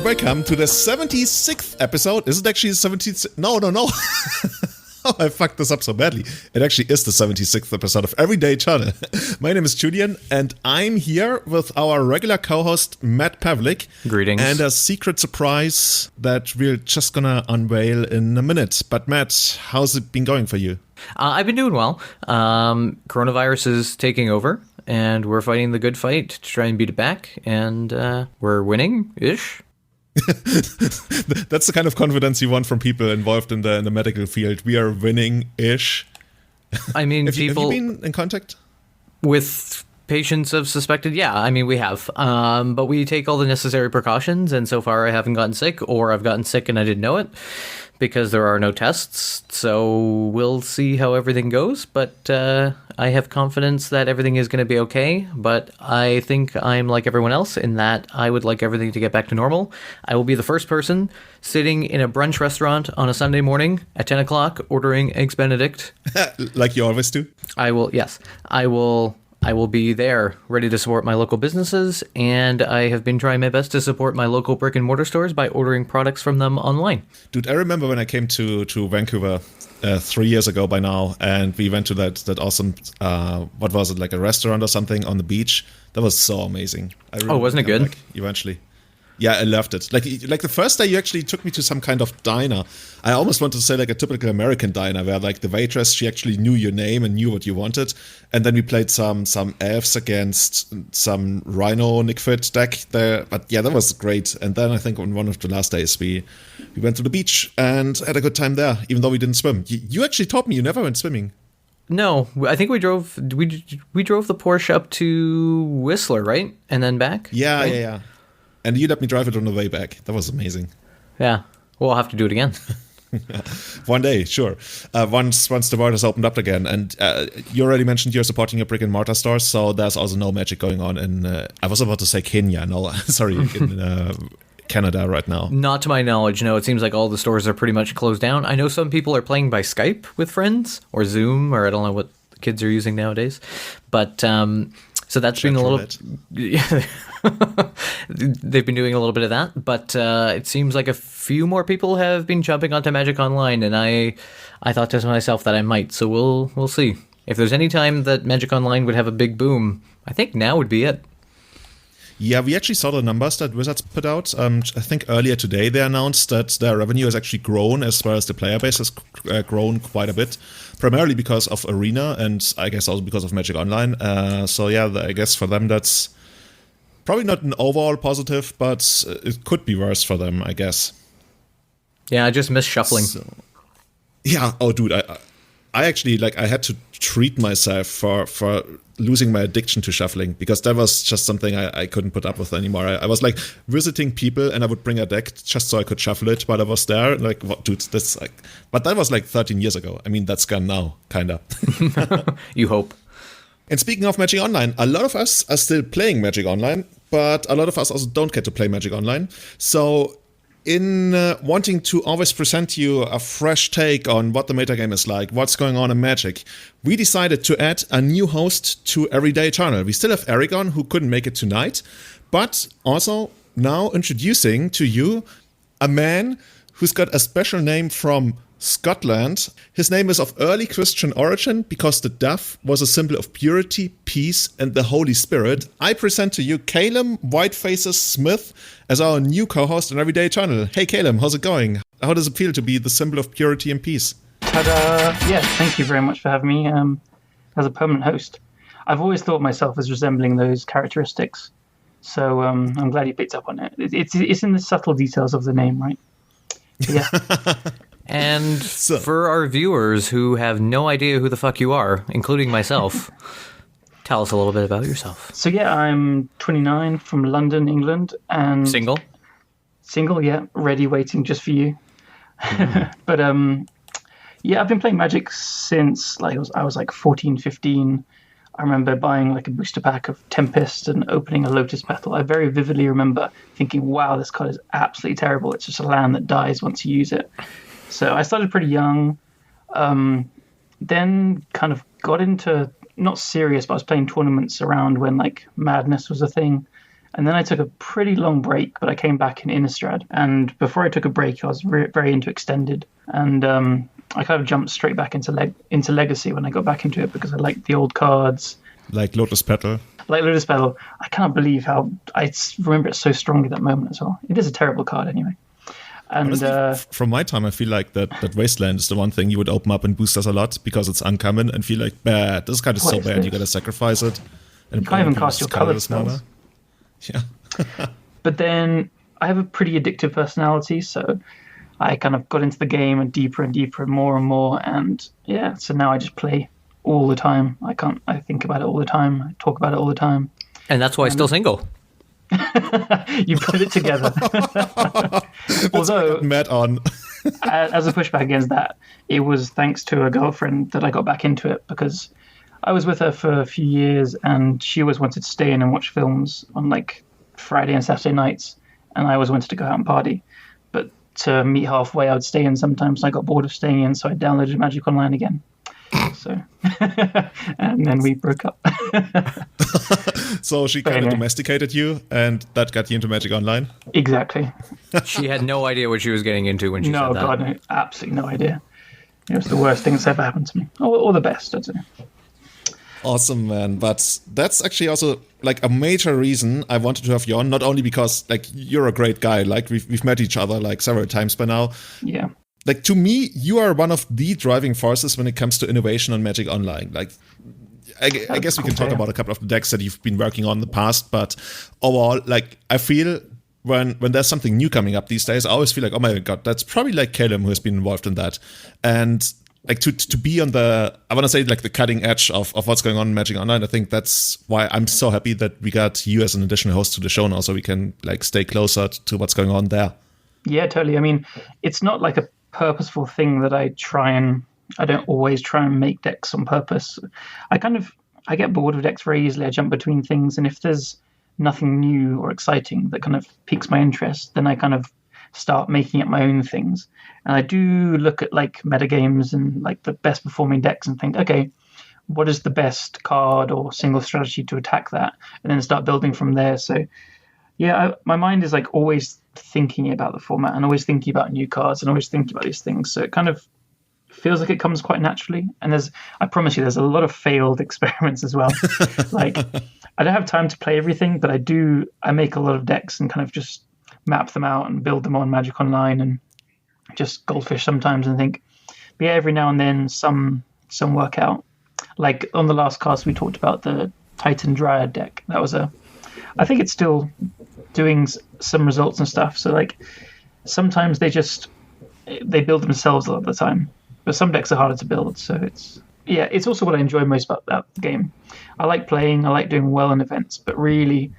welcome to the 76th episode. Is it actually the 76th? No. Oh, I fucked this up so badly. It actually is the 76th episode of Everyday Channel. My name is Julian, and I'm here with our regular co-host, Matt Pavlik. Greetings. And a secret surprise that we're just gonna unveil in a minute. But Matt, how's it been going for you? I've been doing well. Coronavirus is taking over, and we're fighting the good fight to try and beat it back, and we're winning-ish. That's the kind of confidence you want from people involved in the medical field. We are winning-ish. I mean, have you been in contact with patients of suspected? Yeah, I mean, we have. But we take all the necessary precautions, and so far I haven't gotten sick, or I've gotten sick and I didn't know it, because there are no tests. So we'll see how everything goes, but I have confidence that everything is going to be okay. But I think I'm like everyone else in that I would like everything to get back to normal. I will be the first person sitting in a brunch restaurant on a Sunday morning at 10 o'clock ordering Eggs Benedict. like you always do? I will, yes. I will be there, ready to support my local businesses, and I have been trying my best to support my local brick and mortar stores by ordering products from them online. Dude, I remember when I came to Vancouver 3 years ago by now, and we went to that awesome, what was it, like a restaurant or something on the beach. That was so amazing. Wasn't it good? Eventually. Yeah, I loved it. Like the first day you actually took me to some kind of diner. I almost wanted to say like a typical American diner where like the waitress, she actually knew your name and knew what you wanted. And then we played some elves against some Rhino Nick Fit deck there. But yeah, that was great. And then I think on one of the last days we went to the beach and had a good time there, even though we didn't swim. You actually told me you never went swimming. No, I think we drove the Porsche up to Whistler, right? And then back? Yeah, right? yeah. And you let me drive it on the way back. That was amazing. Yeah. We'll have to do it again. One day, sure. Once the world has opened up again. And you already mentioned you're supporting your brick and mortar stores, so there's also no magic going on in, I was about to say Kenya. No, sorry, in Canada right now. Not to my knowledge, no. It seems like all the stores are pretty much closed down. I know some people are playing by Skype with friends, or Zoom, or I don't know what the kids are using nowadays. But... so that's been a little... Yeah, they've been doing a little bit of that, but it seems like a few more people have been jumping onto Magic Online, and I thought to myself that I might, so we'll see. If there's any time that Magic Online would have a big boom, I think now would be it. Yeah, we actually saw the numbers that Wizards put out. I think earlier today they announced that their revenue has actually grown as well as the player base has grown quite a bit, primarily because of Arena and I guess also because of Magic Online. So yeah, I guess for them that's probably not an overall positive, but it could be worse for them, I guess. Yeah, I just miss shuffling. So, yeah, oh dude, I actually, like, I had to treat myself for losing my addiction to shuffling, because that was just something I couldn't put up with anymore. I was like visiting people and I would bring a deck just so I could shuffle it while I was there. Like, what, dude, that's like, but that was like 13 years ago. I mean, that's gone now, kinda. You hope. And speaking of Magic Online, a lot of us are still playing Magic Online, but a lot of us also don't get to play Magic Online. So in wanting to always present you a fresh take on what the metagame is like, what's going on in Magic, we decided to add a new host to Everyday Channel. We still have Aragon, who couldn't make it tonight, but also now introducing to you a man who's got a special name from Scotland. His name is of early Christian origin because the dove was a symbol of purity, peace, and the Holy Spirit. I present to you Callum Whitefaces Smith as our new co-host on Everyday Channel. Hey Callum, how's it going? How does it feel to be the symbol of purity and peace? Yeah, thank you very much for having me as a permanent host. I've always thought myself as resembling those characteristics, so I'm glad you picked up on it. It's in the subtle details of the name, right? Yeah. And for our viewers who have no idea who the fuck you are, including myself, tell us a little bit about yourself. So yeah, I'm 29 from London, England, and Single, yeah, ready, waiting just for you. Mm-hmm. But yeah, I've been playing Magic since I was like 14, 15. I remember buying like a booster pack of Tempest and opening a Lotus Petal. I very vividly remember thinking, wow, this card is absolutely terrible. It's just a land that dies once you use it. So I started pretty young, then kind of got into, not serious, but I was playing tournaments around when like Madness was a thing. And then I took a pretty long break, but I came back in Innistrad. And before I took a break, I was very into Extended. And I kind of jumped straight back into Legacy when I got back into it because I liked the old cards. Like Lotus Petal. Like Lotus Petal. I can't believe how... I remember it so strongly that moment as well. It is a terrible card anyway. And honestly, from my time, I feel like that Wasteland is the one thing you would open up and boost us a lot because it's uncommon and feel like, this card is so bad, you gotta sacrifice it. And you can't even cast your colored spells. Yeah. But then I have a pretty addictive personality, so I kind of got into the game and deeper and more and more. And yeah, so now I just play all the time. I think about it all the time. I talk about it all the time. And that's why I'm still single. You put it together. Although, met on. As a pushback against that, it was thanks to a girlfriend that I got back into it because I was with her for a few years and she always wanted to stay in and watch films on like Friday and Saturday nights, and I always wanted to go out and party. But to meet halfway, I would stay in sometimes. I got bored of staying in, so I downloaded Magic Online again. So, and then we broke up. So she kind of domesticated you, and that got you into Magic Online? Exactly. She had no idea what she was getting into when she said that. No, God, no, absolutely no idea. It was the worst thing that's ever happened to me. Or the best, I'd say. Awesome, man. But that's actually also like a major reason I wanted to have you on, not only because like you're a great guy, like we've met each other like several times by now. Yeah. Like to me, you are one of the driving forces when it comes to innovation on Magic Online. Like I guess we can talk about a couple of the decks that you've been working on in the past, but overall, like I feel when there's something new coming up these days, I always feel like, oh my God, that's probably like Callum who has been involved in that. And like to be on the, I want to say like the cutting edge of what's going on in Magic Online. I think that's why I'm so happy that we got you as an additional host to the show now, so we can like stay closer to what's going on there. Yeah, totally. I mean, it's not like a purposeful thing that I don't always try and make decks on purpose. I get bored of decks very easily. I jump between things, and if there's nothing new or exciting that kind of piques my interest, then I kind of start making up my own things. And I do look at like metagames and like the best performing decks and think, okay, what is the best card or single strategy to attack that? And then start building from there. So yeah, my mind is like always thinking about the format and always thinking about new cards and always thinking about these things. So it kind of feels like it comes quite naturally. And I promise you, there's a lot of failed experiments as well. Like I don't have time to play everything, but I make a lot of decks and kind of just map them out and build them on Magic Online and just goldfish sometimes and think, but yeah, every now and then some work out. Like on the last cast, we talked about the Titan Dryad deck. I think it's still doing some results and stuff. So like sometimes they build themselves a lot of the time, but some decks are harder to build. So it's also what I enjoy most about the game. I like playing, I like doing well in events, but really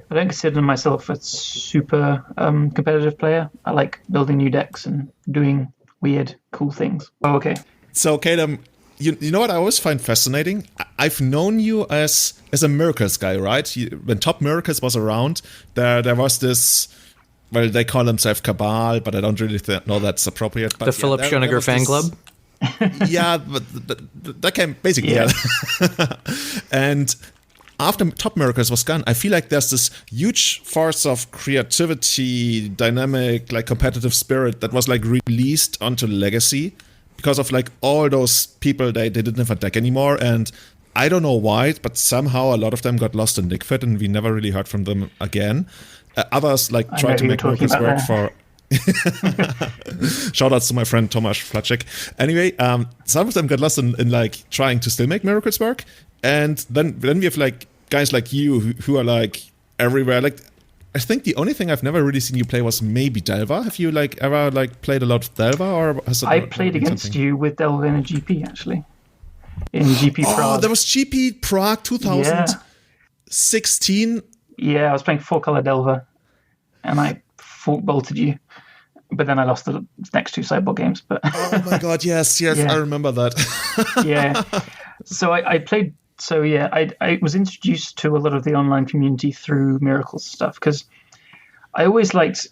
I don't consider myself a super competitive player. I like building new decks and doing weird, cool things. Oh, okay. So, Callum, you know what I always find fascinating? I've known you as a Miracles guy, right? When Top Miracles was around, there was this, well, they call themselves Cabal, but I don't really know that's appropriate. But the Philip Schoeniger fan club? Yeah, but that came basically, yeah. And after Top Miracles was gone, I feel like there's this huge force of creativity, dynamic, like competitive spirit that was like released onto Legacy because of like all those people, they didn't have a deck anymore. And I don't know why, but somehow a lot of them got lost in Liquid and we never really heard from them again. Others like tried to make Miracles work for... Shout outs to my friend Tomasz Flacek. Anyway, some of them got lost in like trying to still make Miracles work. And then we have like guys like you who are like everywhere. Like I think the only thing I've never really seen you play was maybe Delver. Have you like ever like played a lot of Delver, or has it I played against you with Delver in a GP actually. In GP Prague. Oh, there was GP Prague 2016. Yeah, I was playing 4-color Delver and I bolted you. But then I lost the next 2 sideboard games. But oh my God, yes, yeah. I remember that. Yeah. So I played. So yeah, I was introduced to a lot of the online community through Miracles stuff because I always liked.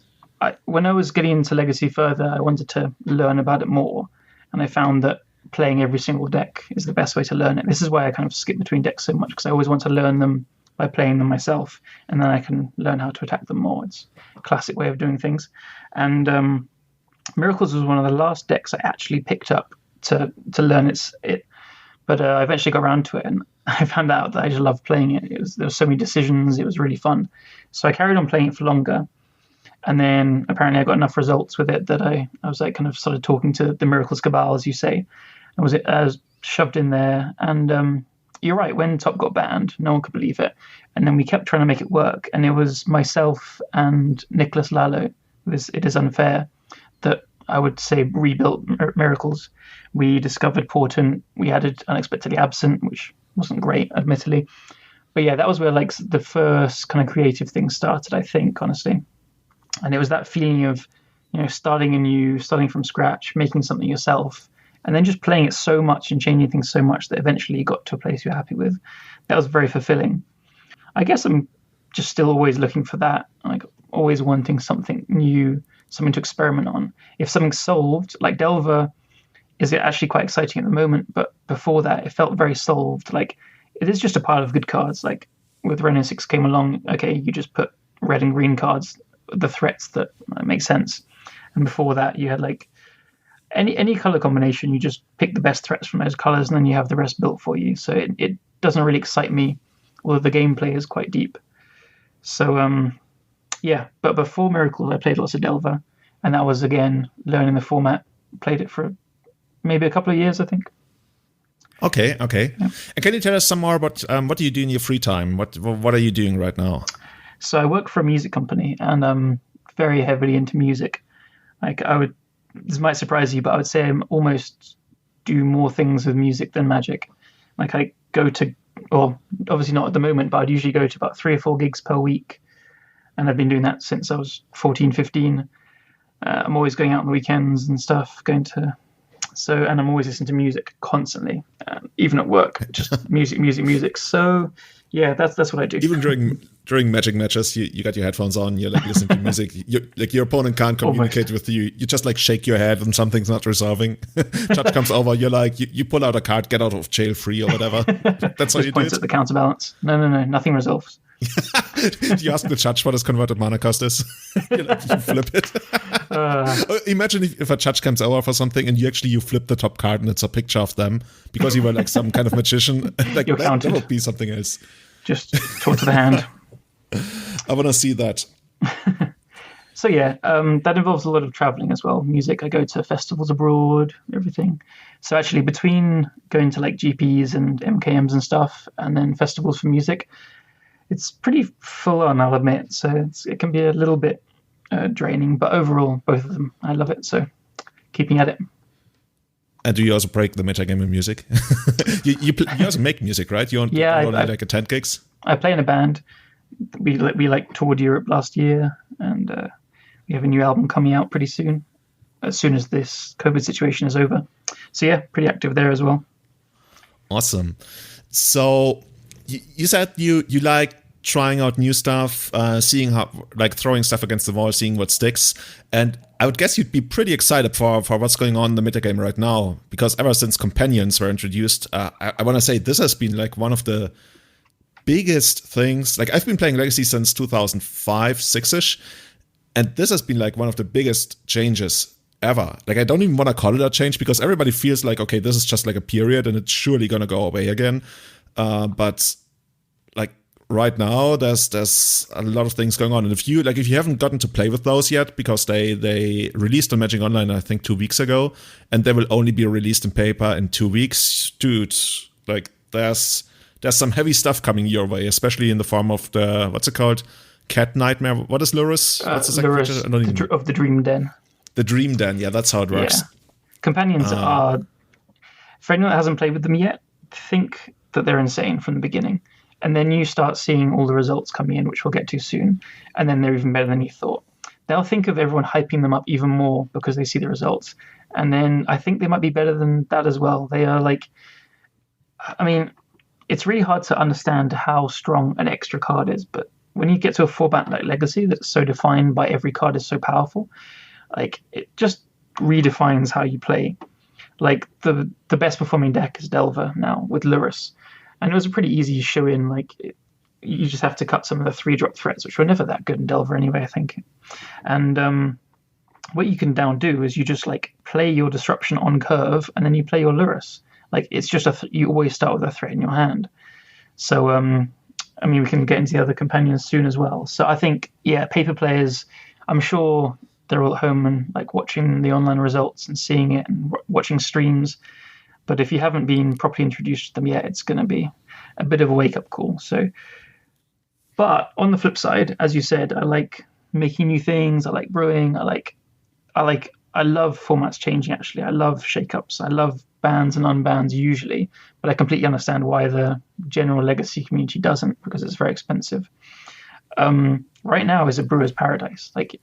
When I was getting into Legacy further, I wanted to learn about it more, and I found that playing every single deck is the best way to learn it. This is why I kind of skip between decks so much because I always want to learn them by playing them myself, and then I can learn how to attack them more. It's a classic way of doing things. And Miracles was one of the last decks I actually picked up to learn it. But I eventually got around to it, and I found out that I just loved playing it. There were so many decisions. It was really fun. So I carried on playing it for longer. And then apparently I got enough results with it that I was like kind of started talking to the Miracles Cabal, as you say. I was shoved in there. And you're right, when Top got banned, no one could believe it. And then we kept trying to make it work. And it was myself and Nicholas Lalo, It Is Unfair, that I would say rebuilt Miracles. We discovered Portent. We added Unexpectedly Absent, which wasn't great, admittedly. But yeah, that was where like the first kind of creative thing started, I think, honestly. And it was that feeling of, starting anew, starting from scratch, making something yourself, and then just playing it so much and changing things so much that eventually you got to a place you're happy with. That was very fulfilling. I guess I'm just still always looking for that, like always wanting something new, something to experiment on. If something's solved, like Delver, is it actually quite exciting at the moment, but before that, it felt very solved. Like, it is just a pile of good cards. Like, with Renin 6 came along, okay, you just put red and green cards, the threats that make sense. And before that, you had, like, any color combination, you just pick the best threats from those colors, and then you have the rest built for you. So it doesn't really excite me, although the gameplay is quite deep. So, yeah, but before Miracles, I played lots of Delver, and that was, again, learning the format. Played it for maybe a couple of years, I think. Okay. Yeah. And can you tell us some more about what do you do in your free time? What are you doing right now? So I work for a music company, and I'm very heavily into music. Like, this might surprise you, but I would say I'm almost do more things with music than Magic. Like, I go to, well, obviously not at the moment, but I'd usually go to about 3 or 4 gigs per week. And I've been doing that since I was 14, 15. I'm always going out on the weekends and stuff, and I'm always listening to music constantly, even at work, just music. So yeah, that's what I do. Even during Magic matches, you got your headphones on, you're like listening to music. Your opponent can't communicate with you. You just like shake your head when something's not resolving. Judge comes over, you're like, you pull out a card, get out of jail free or whatever. That's how you do it. Points at the counterbalance. No, nothing resolves. You ask the judge what his converted mana cost is. You flip it. Imagine if a judge comes over for something and you flip the top card and it's a picture of them because you were like some kind of magician. Like, that would be something else. Just talk to the hand. I want to see that. So yeah, that involves a lot of traveling as well. Music, I go to festivals abroad, everything. So actually, between going to like GPs and MKMs and stuff, and then festivals for music, it's pretty full on, I'll admit. So it can be a little bit draining, but overall, both of them, I love it. So keeping at it. And do you also break the metagaming music? you also make music, right? You like attend gigs? I play in a band. We toured Europe last year, and we have a new album coming out pretty soon, as soon as this COVID situation is over. So yeah, pretty active there as well. Awesome. So you said you like trying out new stuff, seeing how, like throwing stuff against the wall, seeing what sticks. And I would guess you'd be pretty excited for what's going on in the metagame right now, because ever since Companions were introduced, I want to say this has been like one of the biggest things. Like, I've been playing Legacy since 2005, 6-ish, and this has been like one of the biggest changes ever. Like, I don't even want to call it a change because everybody feels like, okay, this is just like a period and it's surely gonna go away again. But like right now, there's a lot of things going on, and if you haven't gotten to play with those yet, because they released on Magic Online, I think 2 weeks ago, and they will only be released in paper in 2 weeks, dude. Like, there's some heavy stuff coming your way, especially in the form of the, what's it called? Cat Nightmare. What is Lurrus? What's the second Lurrus of the Dream Den. The Dream Den, yeah, that's how it works. Yeah. Companions are, for anyone that hasn't played with them yet, think that they're insane from the beginning. And then you start seeing all the results coming in, which we'll get to soon. And then they're even better than you thought. They'll think of everyone hyping them up even more because they see the results. And then I think they might be better than that as well. They are like, I mean, it's really hard to understand how strong an extra card is, but when you get to a format like Legacy that's so defined by every card is so powerful, like, it just redefines how you play. Like, the best performing deck is Delver now with Lurrus, and it was a pretty easy show in. Like, you just have to cut some of the 3-drop threats, which were never that good in Delver anyway, I think. And what you can now do is you just like play your disruption on curve, and then you play your Lurrus. Like it's just you always start with a threat in your hand. So I mean, we can get into the other companions soon as well. So I think, yeah, paper players, I'm sure they're all at home and like watching the online results and seeing it and watching streams. But if you haven't been properly introduced to them yet, it's going to be a bit of a wake-up call. So, but on the flip side, as you said, I like making new things. I like brewing. I love formats changing, actually. I love shake-ups. I love bans and unbans usually, but I completely understand why the general legacy community doesn't, because it's very expensive. Right now is a brewer's paradise. Like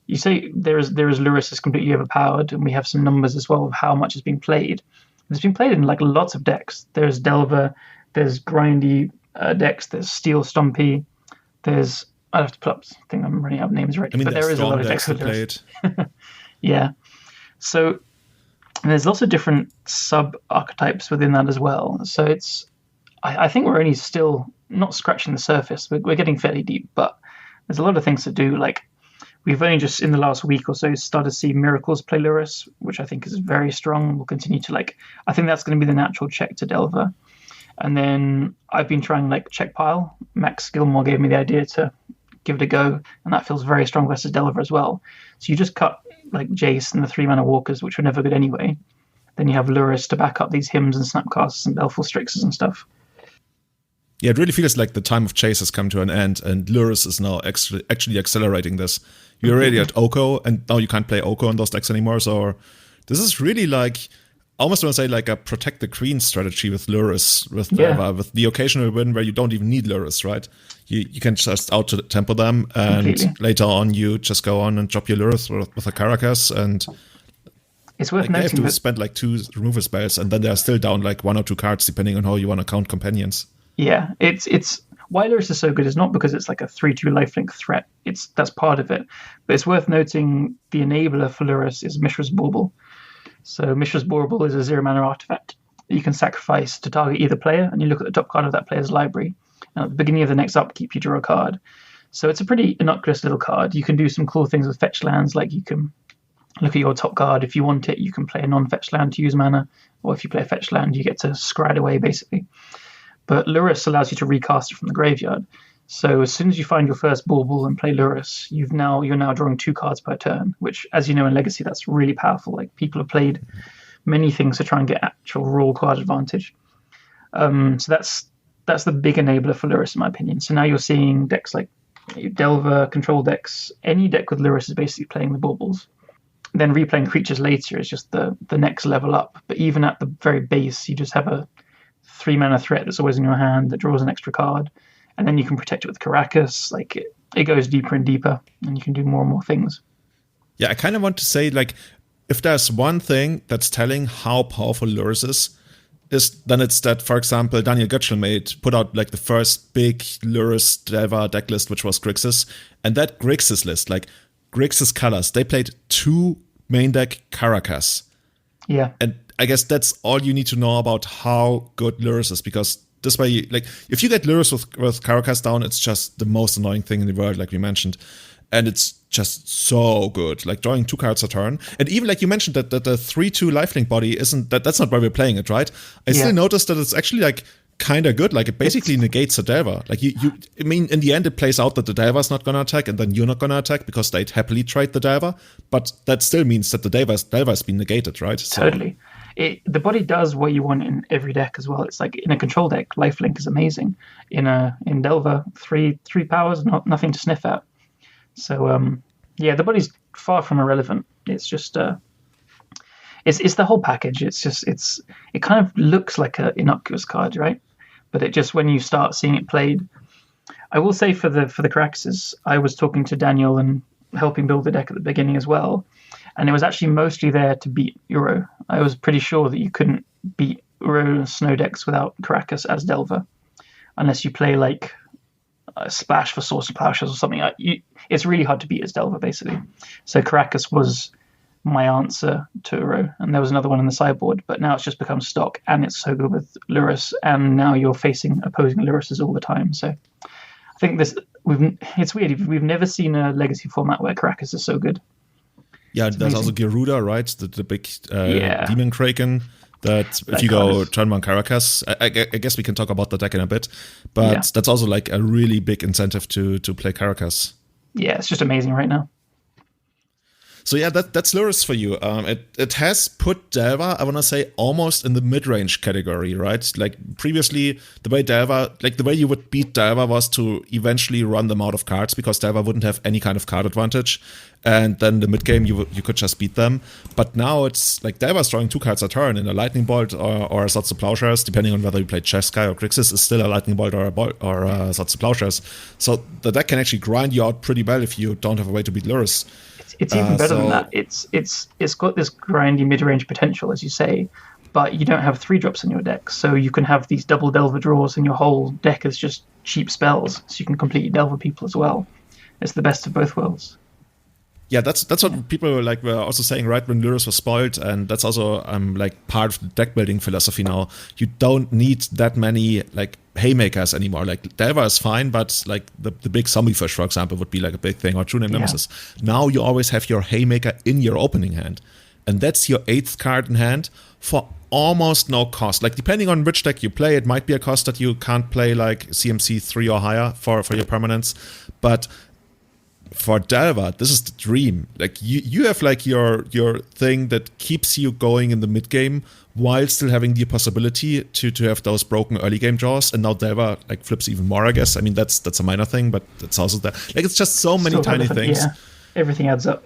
you say, there is Lurrus is completely overpowered, and we have some numbers as well of how much is being played. It's been played in like lots of decks. There's Delver, there's grindy decks, there's Steel Stompy, there's, I'd have to pull up, I think I'm running out of names right, I mean, but there is a lot of decks with played. Yeah. So there's lots of different sub-archetypes within that as well. So I think we're only still not scratching the surface. We're getting fairly deep, but there's a lot of things to do. Like we've only just in the last week or so started to see Miracles play Lurrus, which I think is very strong. We'll continue to I think that's going to be the natural check to Delver. And then I've been trying check pile. Max Gilmore gave me the idea to give it a go, and that feels very strong versus Delver as well. So you just cut Jace and the 3-mana walkers, which were never good anyway. Then you have Lurrus to back up these hymns and snapcasts and Baleful Strixes and stuff. Yeah, it really feels like the time of Chase has come to an end, and Lurrus is now actually accelerating this. You're already at Oko, and now you can't play Oko on those decks anymore, so this is really I almost want to say a protect the green strategy with Lurrus, with the occasional win where you don't even need Lurrus, right? You can just out-tempo them, and completely. Later on you just go on and drop your Lurrus with a Caracas, and it's worth they have to spend 2 removal spells, and then they're still down 1 or 2 cards depending on how you want to count companions. Yeah, it's why Lurrus is so good is not because it's a 3/2 lifelink threat. That's part of it, but it's worth noting the enabler for Lurrus is Mishra's Bauble. So Mishra's Bauble is a 0-mana artifact that you can sacrifice to target either player, and you look at the top card of that player's library. And at the beginning of the next upkeep, you draw a card. So it's a pretty innocuous little card. You can do some cool things with fetch lands, like you can look at your top card. If you want it, you can play a non-fetch land to use mana, or if you play a fetch land, you get to scry it away, basically. But Lurrus allows you to recast it from the graveyard. So as soon as you find your first Bauble and play Lurrus, you're now drawing 2 cards per turn, which, as you know, in Legacy, that's really powerful. People have played many things to try and get actual raw card advantage. So that's the big enabler for Lurrus, in my opinion. So now you're seeing decks like Delver, control decks. Any deck with Lurrus is basically playing the Baubles. Then replaying creatures later is just the next level up. But even at the very base, you just have a 3-mana threat that's always in your hand that draws an extra card. And then you can protect it with Caracas. It goes deeper and deeper, and you can do more and more things. Yeah, I kind of want to say, if there's one thing that's telling how powerful Lurrus is, then it's that, for example, Daniel Götzschel put out the first big Lurrus Delver deck list, which was Grixis. And that Grixis list, Grixis colors, they played 2 main deck Caracas. Yeah. And I guess that's all you need to know about how good Lurrus is, because this way, if you get Lurrus with Caracas down, it's just the most annoying thing in the world, like we mentioned. And it's just so good, drawing 2 cards a turn. And even you mentioned that the 3/2 lifelink body isn't, that's not why we're playing it, right? I still noticed that it's actually kind of good. It basically negates the Delver. I mean, in the end, it plays out that the Delver is not going to attack, and then you're not going to attack because they'd happily trade the Delver. But that still means that the Delver has been negated, right? Totally. The body does what you want in every deck as well. It's in a control deck, lifelink is amazing. In Delver, three powers, nothing to sniff at. So the body's far from irrelevant. It's just it's the whole package. It kind of looks like an innocuous card, right? But it just, when you start seeing it played, I will say for the Caraxes, I was talking to Daniel and helping build the deck at the beginning as well. And it was actually mostly there to beat Uro. I was pretty sure that you couldn't beat Uro snow decks without Caracas as Delver, unless you play a Splash for Source of Plowshares or something. It's really hard to beat as Delver, basically. So Caracas was my answer to Uro, and there was another one in the sideboard, but now it's just become stock, and it's so good with Lurrus, and now you're facing opposing Lurruses all the time. So I think it's weird. We've never seen a Legacy format where Caracas is so good. Yeah, there's also Gerudo, right? The big Demon Kraken. That if you go turn 1 Caracas, I guess we can talk about the deck in a bit, but that's also like a really big incentive to play Caracas. Yeah, it's just amazing right now. So yeah, that's Lurrus for you. It has put Delver, I want to say, almost in the mid-range category, right? Like previously, the way you would beat Delver was to eventually run them out of cards, because Delver wouldn't have any kind of card advantage, and then the mid-game you could just beat them. But now it's like Delver's drawing 2 cards a turn in a Lightning Bolt or a Swords to Plowshares, depending on whether you play Jeskai or Grixis, is still a Lightning Bolt or a Swords to Plowshares. So the deck can actually grind you out pretty well if you don't have a way to beat Lurrus. It's even better than that. It's got this grindy mid-range potential, as you say, but you don't have 3-drops in your deck, so you can have these double Delver draws, and your whole deck is just cheap spells, so you can completely Delver people as well. It's the best of both worlds. Yeah, that's what people were also saying right when Lurrus was spoiled, and that's also part of the deck building philosophy now. You don't need that many haymakers anymore. Like Delver is fine, but like the big zombie fish, for example, would be like a big thing, or True Name Nemesis. Now you always have your haymaker in your opening hand, and that's your 8th card in hand for almost no cost. Like depending on which deck you play, it might be a cost that you can't play like CMC 3 or higher for your permanents, but for Delver, this is the dream. Like you have like your thing that keeps you going in the mid game while still having the possibility to have those broken early game draws. And now Delver like flips even more, I guess. I mean that's a minor thing, but it's also there. Like it's just so many tiny things. Yeah, everything adds up.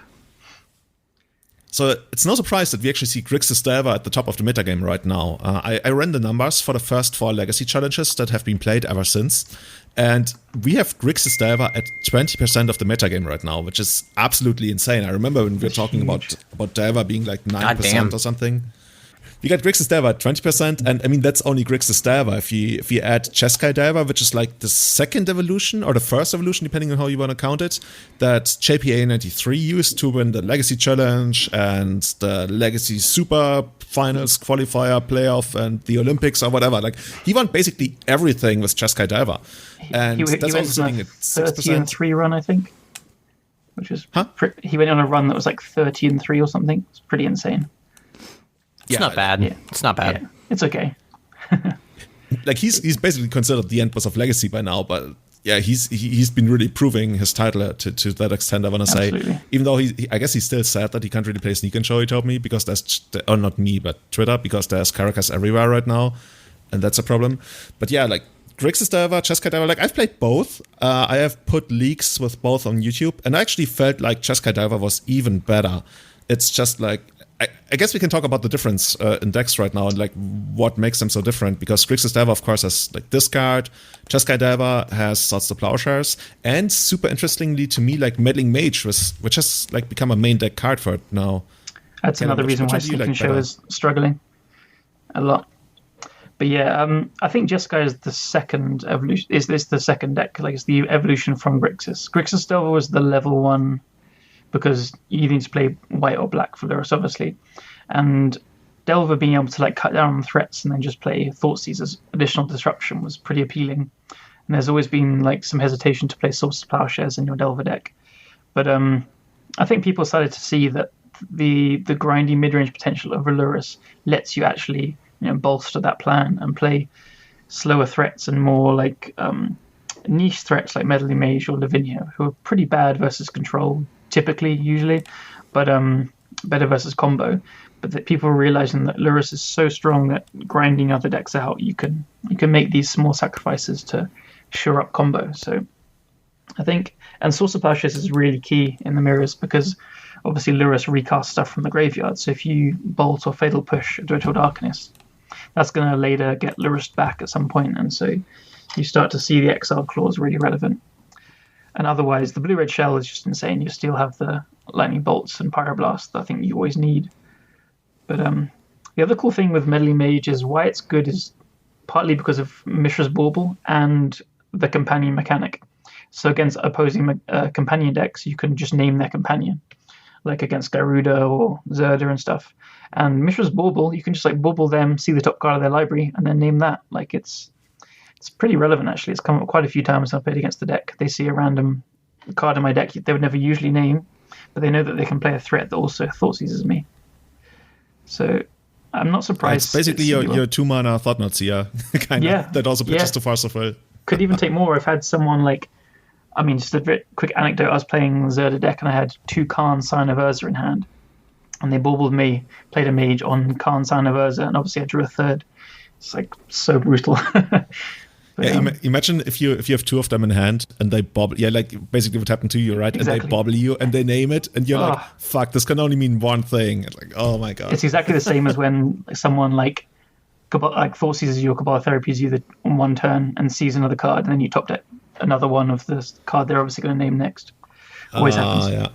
So it's no surprise that we actually see Grixis Delver at the top of the metagame right now. I ran the numbers for the first 4 Legacy challenges that have been played ever since. And we have Grixis Delver at 20% of the metagame right now, which is absolutely insane. I remember when we were talking about Delver being like 9% or something. We got Grixis Delver at 20%, and I mean, that's only Grixis Delver. If you add Jeskai Delver, which is like the second evolution, or the first evolution, depending on how you want to count it, that JPA93 used to win the Legacy Challenge and the Legacy Super Finals, Qualifier, Playoff, and the Olympics, or whatever. Like, he won basically everything with Jeskai Delver. And he that's also sitting at 30-3 run, I think. Which is he went on a run that was like 30-3 or something. It's pretty insane. It's not bad. Yeah. It's not bad. Yeah, it's okay. Like he's basically considered the end boss of Legacy by now, but yeah, he's been really proving his title to that extent. I want to say, even though I guess he's still sad that he can't really play Sneak and Show. He told me because not me, but Twitter, because there's Caracas everywhere right now, and that's a problem. But yeah, like Grixis Delver, Jeskai Delver, like I've played both. I have put leaks with both on YouTube, and I actually felt like Jeskai Delver was even better. It's just like, I guess we can talk about the difference in decks right now and like what makes them so different, because Grixis Delver, of course, has like this card. Jeskai Delver has Swords to Plowshares, and super interestingly to me, like Meddling Mage, which has like become a main deck card for it now. That's another reason why Sneak and Show is struggling a lot. But yeah, I think Jeskai is the second evolution. Is this the second deck? Like it's the evolution from Grixis. Grixis Delver was the level 1. Because you need to play white or black for Lurrus, obviously. And Delver being able to like cut down on threats and then just play Thoughtseize as additional disruption was pretty appealing. And there's always been like some hesitation to play Swords to Plowshares in your Delver deck. But I think people started to see that the grindy mid-range potential of Lurrus lets you actually bolster that plan and play slower threats and more like niche threats like Meddling Mage or Lavinia, who are pretty bad versus control. Typically, usually, but better versus combo. But that people are realizing that Lurrus is so strong that grinding other decks out, you can make these small sacrifices to shore up combo. So I think, and Swords to Plowshares is really key in the mirrors, because obviously Lurrus recasts stuff from the graveyard. So if you bolt or fatal push a Dreadful Arcanist, that's going to later get Lurrus back at some point, and so you start to see the exile clause really relevant. And otherwise, the blue-red shell is just insane. You still have the lightning bolts and pyroblast that I think you always need. But the other cool thing with Meddling Mage is why it's good is partly because of Mishra's Bauble and the companion mechanic. So against opposing companion decks, you can just name their companion. like against Garuda or Zirda and stuff. And Mishra's Bauble, you can just like bauble them, see the top card of their library, and then name that. Like it's pretty relevant actually. It's come up quite a few times I've played against the deck. They see a random card in my deck they would never usually name, but they know that they can play a threat that also thought seizes me. So I'm not surprised. It's basically your 2-mana Thought-Knot Seer, kind of. That also pitches to Farcical. Could even take more. I've had someone like, I mean, just a very quick anecdote. I was playing Zirda deck and I had 2 Karn Sign of Urza in hand. And they baubled me, played a mage on Karn Sign of Urza, and obviously I drew a third. It's like so brutal. But, imagine if you have 2 of them in hand and they bobble. Yeah, like basically what happened to you, right? Exactly. And they bobble you and they name it, and you're like, "Fuck, this can only mean one thing." It's like, oh my god. It's exactly the same as when someone like thought seizes you or Cabal therapies you on one turn and sees another card, and then you top deck another one of the card they're obviously going to name next. Always happens.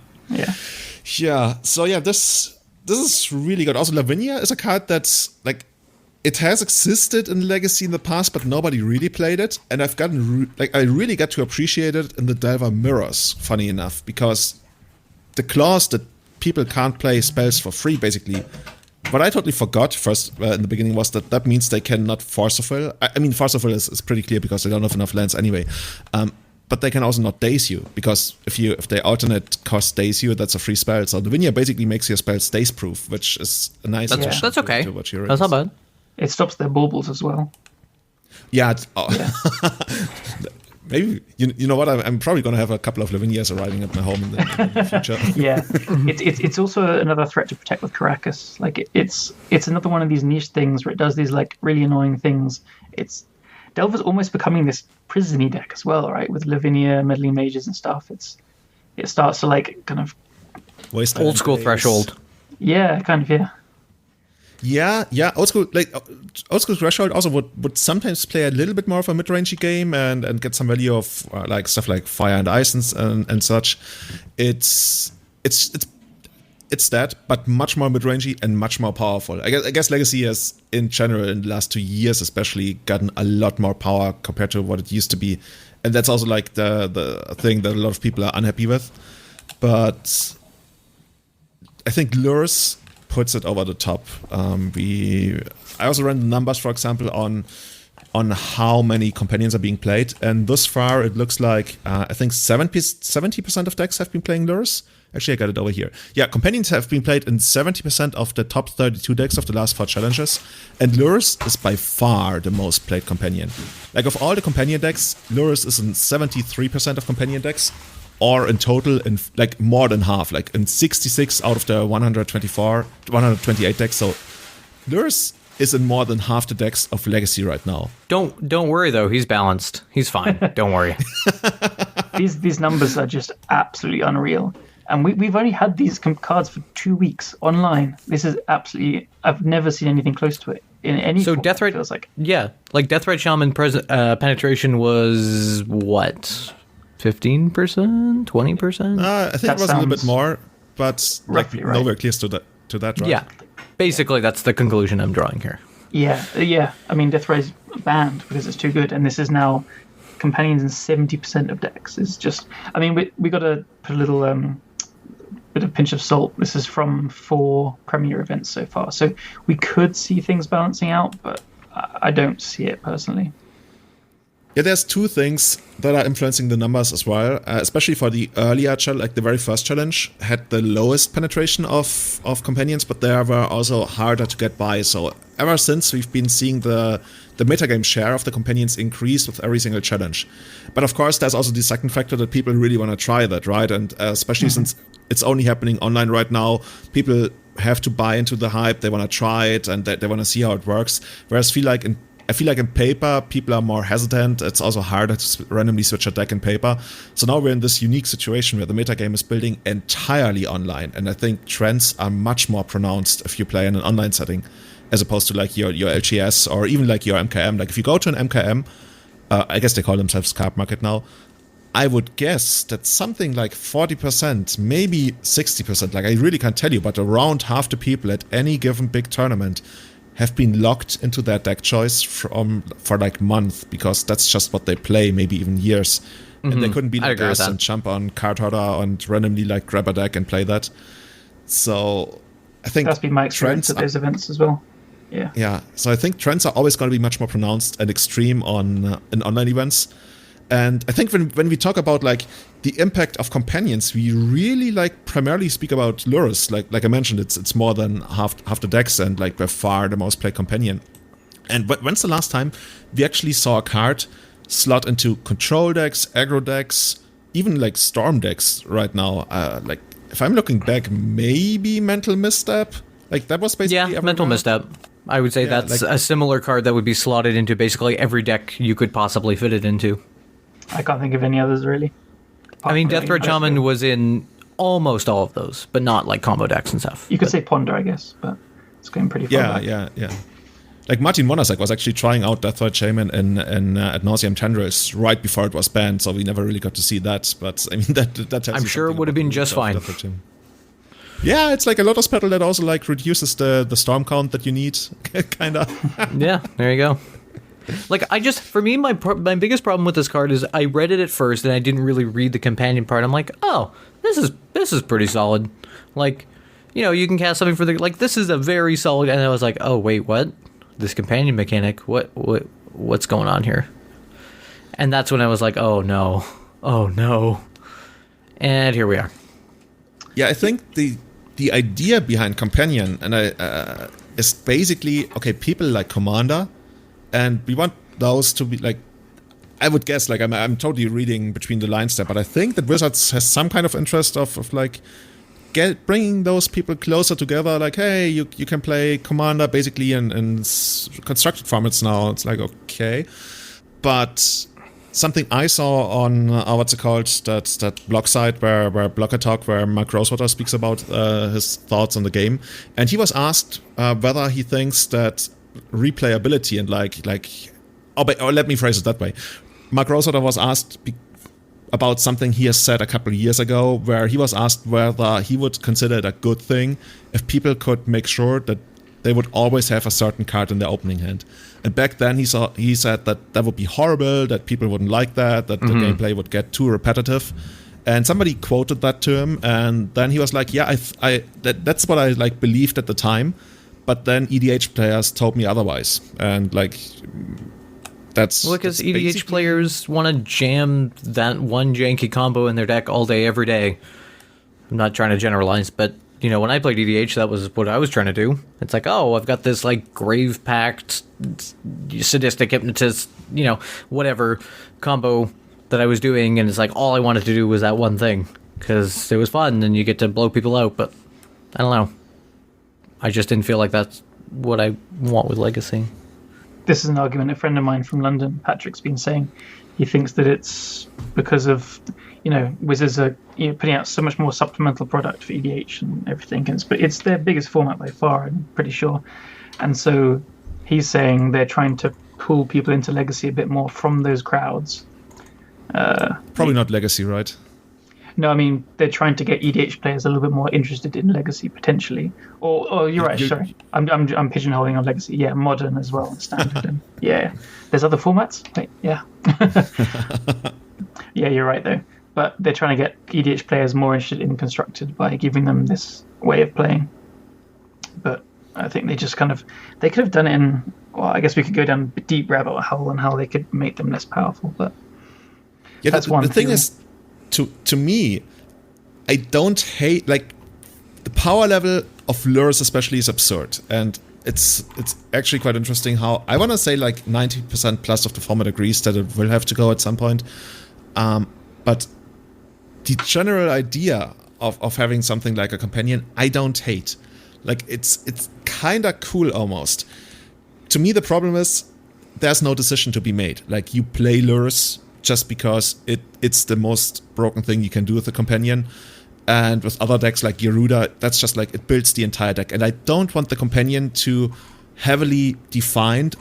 Yeah. So yeah, this is really good. Also, Lavinia is a card that's like, it has existed in Legacy in the past, but nobody really played it. And I've gotten I really got to appreciate it in the Delver Mirrors, funny enough, because the clause that people can't play spells for free, basically. What I totally forgot first in the beginning was that means they cannot Farcical. I mean, Farcical is pretty clear because they don't have enough lands anyway. But they can also not daze you, because if they alternate cost daze you, that's a free spell. So Lavinia basically makes your spells daze proof, which is a nice addition. That's okay. To what you're that's not bad. It stops their baubles as well. Yeah. Maybe you know what? I'm probably going to have a couple of Lavinias arriving at my home in the future. Yeah, it's also another threat to protect with Caracas. Like it's another one of these niche things where it does these like really annoying things. Delver's almost becoming this prison-y deck as well, right? With Lavinia, meddling mages and stuff. It starts to like kind of old school Threshold. Yeah, kind of, yeah. Yeah, old school Threshold also would sometimes play a little bit more of a mid-rangey game and get some value of like stuff like Fire and Ice and such. It's that, but much more mid-rangey and much more powerful. I guess Legacy has, in general, in the last 2 years especially, gotten a lot more power compared to what it used to be, and that's also like the thing that a lot of people are unhappy with. But I think Lures puts it over the top. I also ran the numbers, for example, on how many companions are being played, and thus far it looks like I think 70% of decks have been playing Lures. Actually, I got it over here. Yeah, companions have been played in 70% of the top 32 decks of the last 4 challenges, and Lures is by far the most played companion. Like, of all the companion decks, Lures is in 73% of companion decks, or in total, in like more than half, like in 66 out of the 128 decks. So Lures is in more than half the decks of Legacy right now. Don't worry though, he's balanced. He's fine. Don't worry. These numbers are just absolutely unreal. And we've only had these cards for 2 weeks online. This is absolutely, I've never seen anything close to it in any form, Deathrite, feels like. Yeah, like Deathrite Shaman penetration was what? 15%? 20%? I think it was a little bit more, but like nowhere close to that, right? Yeah. Basically, that's the conclusion I'm drawing here. Yeah. I mean, Deathrite's banned because it's too good, and this is now companions in 70% of decks. It's just, I mean, we got to put a little bit of pinch of salt. This is from 4 Premier events so far, so we could see things balancing out, but I don't see it personally. Yeah, there's 2 things that are influencing the numbers as well, especially for the earlier challenge, like the very first challenge had the lowest penetration of companions, but they were also harder to get by. So ever since, we've been seeing the metagame share of the companions increase with every single challenge. But of course, there's also the second factor that people really want to try that, right? And especially since it's only happening online right now, people have to buy into the hype, they want to try it, and they want to see how it works. Whereas I feel like in paper, people are more hesitant. It's also harder to randomly switch a deck in paper. So now we're in this unique situation where the metagame is building entirely online. And I think trends are much more pronounced if you play in an online setting, as opposed to like your LGS or even like your MKM. Like if you go to an MKM, I guess they call themselves Card Market now, I would guess that something like 40%, maybe 60%, like I really can't tell you, but around half the people at any given big tournament have been locked into their deck choice for like months, because that's just what they play, maybe even years. And they couldn't be like us and jump on Card Hoarder and randomly like grab a deck and play that. So I think that's been my experience at those events as well. Yeah. Yeah. So I think trends are always going to be much more pronounced and extreme in online events. And I think when we talk about like the impact of companions, we really like primarily speak about lures. Like I mentioned, it's more than half the decks and like by far the most played companion. And when's the last time we actually saw a card slot into control decks, aggro decks, even like storm decks right now? Like if I'm looking back, maybe Mental Misstep. Like that was basically Mental Misstep. I would say that's like a similar card that would be slotted into basically every deck you could possibly fit it into. I can't think of any others really. I mean, Death Threat Shaman was in almost all of those, but not like combo decks and stuff. You could say Ponder, I guess, but it's going pretty far back. Yeah. Like Martin Monasek was actually trying out Death Threat Shaman in Ad Nauseam Tendrils right before it was banned, so we never really got to see that. But I mean, that tells I'm sure it would have been just fine. Yeah, it's like a Lotus Petal that also like reduces the storm count that you need, kind of. Yeah, there you go. Like for me, my biggest problem with this card is I read it at first and I didn't really read the companion part. I'm like, oh, this is pretty solid. Like, you know, you can cast something for this is a very solid. And I was like, oh wait, what? This companion mechanic? What's going on here? And that's when I was like, oh no, and here we are. Yeah, I think the idea behind companion is basically okay. People like Commander. And we want those to be like, I would guess, like I'm totally reading between the lines there, but I think that Wizards has some kind of interest of like bringing those people closer together. Like, hey, you can play Commander basically in constructed formats now. It's like, okay. But something I saw on, what's it called, that blog site where Blocker Talk, where Mark Rosewater speaks about his thoughts on the game. And he was asked whether he thinks that replayability and let me phrase it that way. Mark Rosewater was asked about something he has said a couple of years ago, where he was asked whether he would consider it a good thing if people could make sure that they would always have a certain card in their opening hand. And back then he said that would be horrible, that people wouldn't like that the gameplay would get too repetitive. And somebody quoted that to him, and then he was like, yeah, that's what I like believed at the time. But then EDH players told me otherwise, and like that's because EDH players want to jam that one janky combo in their deck all day, every day. I'm not trying to generalize, but you know, when I played EDH, that was what I was trying to do. It's like, oh, I've got this like Grave Pact, Sadistic Hypnotist, you know, whatever combo that I was doing, and it's like all I wanted to do was that one thing because it was fun and you get to blow people out. But I don't know. I just didn't feel like that's what I want with Legacy. This is an argument a friend of mine from London, Patrick's been saying. He thinks that it's because of, you know, Wizards are putting out so much more supplemental product for EDH and everything. But it's their biggest format by far, I'm pretty sure. And so he's saying they're trying to pull people into Legacy a bit more from those crowds. Probably not Legacy, right? No, I mean, they're trying to get EDH players a little bit more interested in Legacy, potentially. Or you're right, sorry. I'm pigeonholing on Legacy. Yeah, Modern as well, Standard. And yeah. There's other formats? Wait, yeah. Yeah, you're right, though. But they're trying to get EDH players more interested in Constructed by giving them this way of playing. But I think they just they could have done it in, well, I guess we could go down a deep rabbit hole on how they could make them less powerful. But yeah, that's one. The thing is, to me, I don't hate, like, the power level of lures especially is absurd, and it's actually quite interesting how I want to say like 90% plus of the format agrees that it will have to go at some point, but the general idea of having something like a companion I don't hate. Like, it's kind of cool almost. To me, the problem is there's no decision to be made. Like, you play lures just because it's the most broken thing you can do with the companion. And with other decks like Garuda, that's just like, it builds the entire deck. And I don't want the companion to heavily define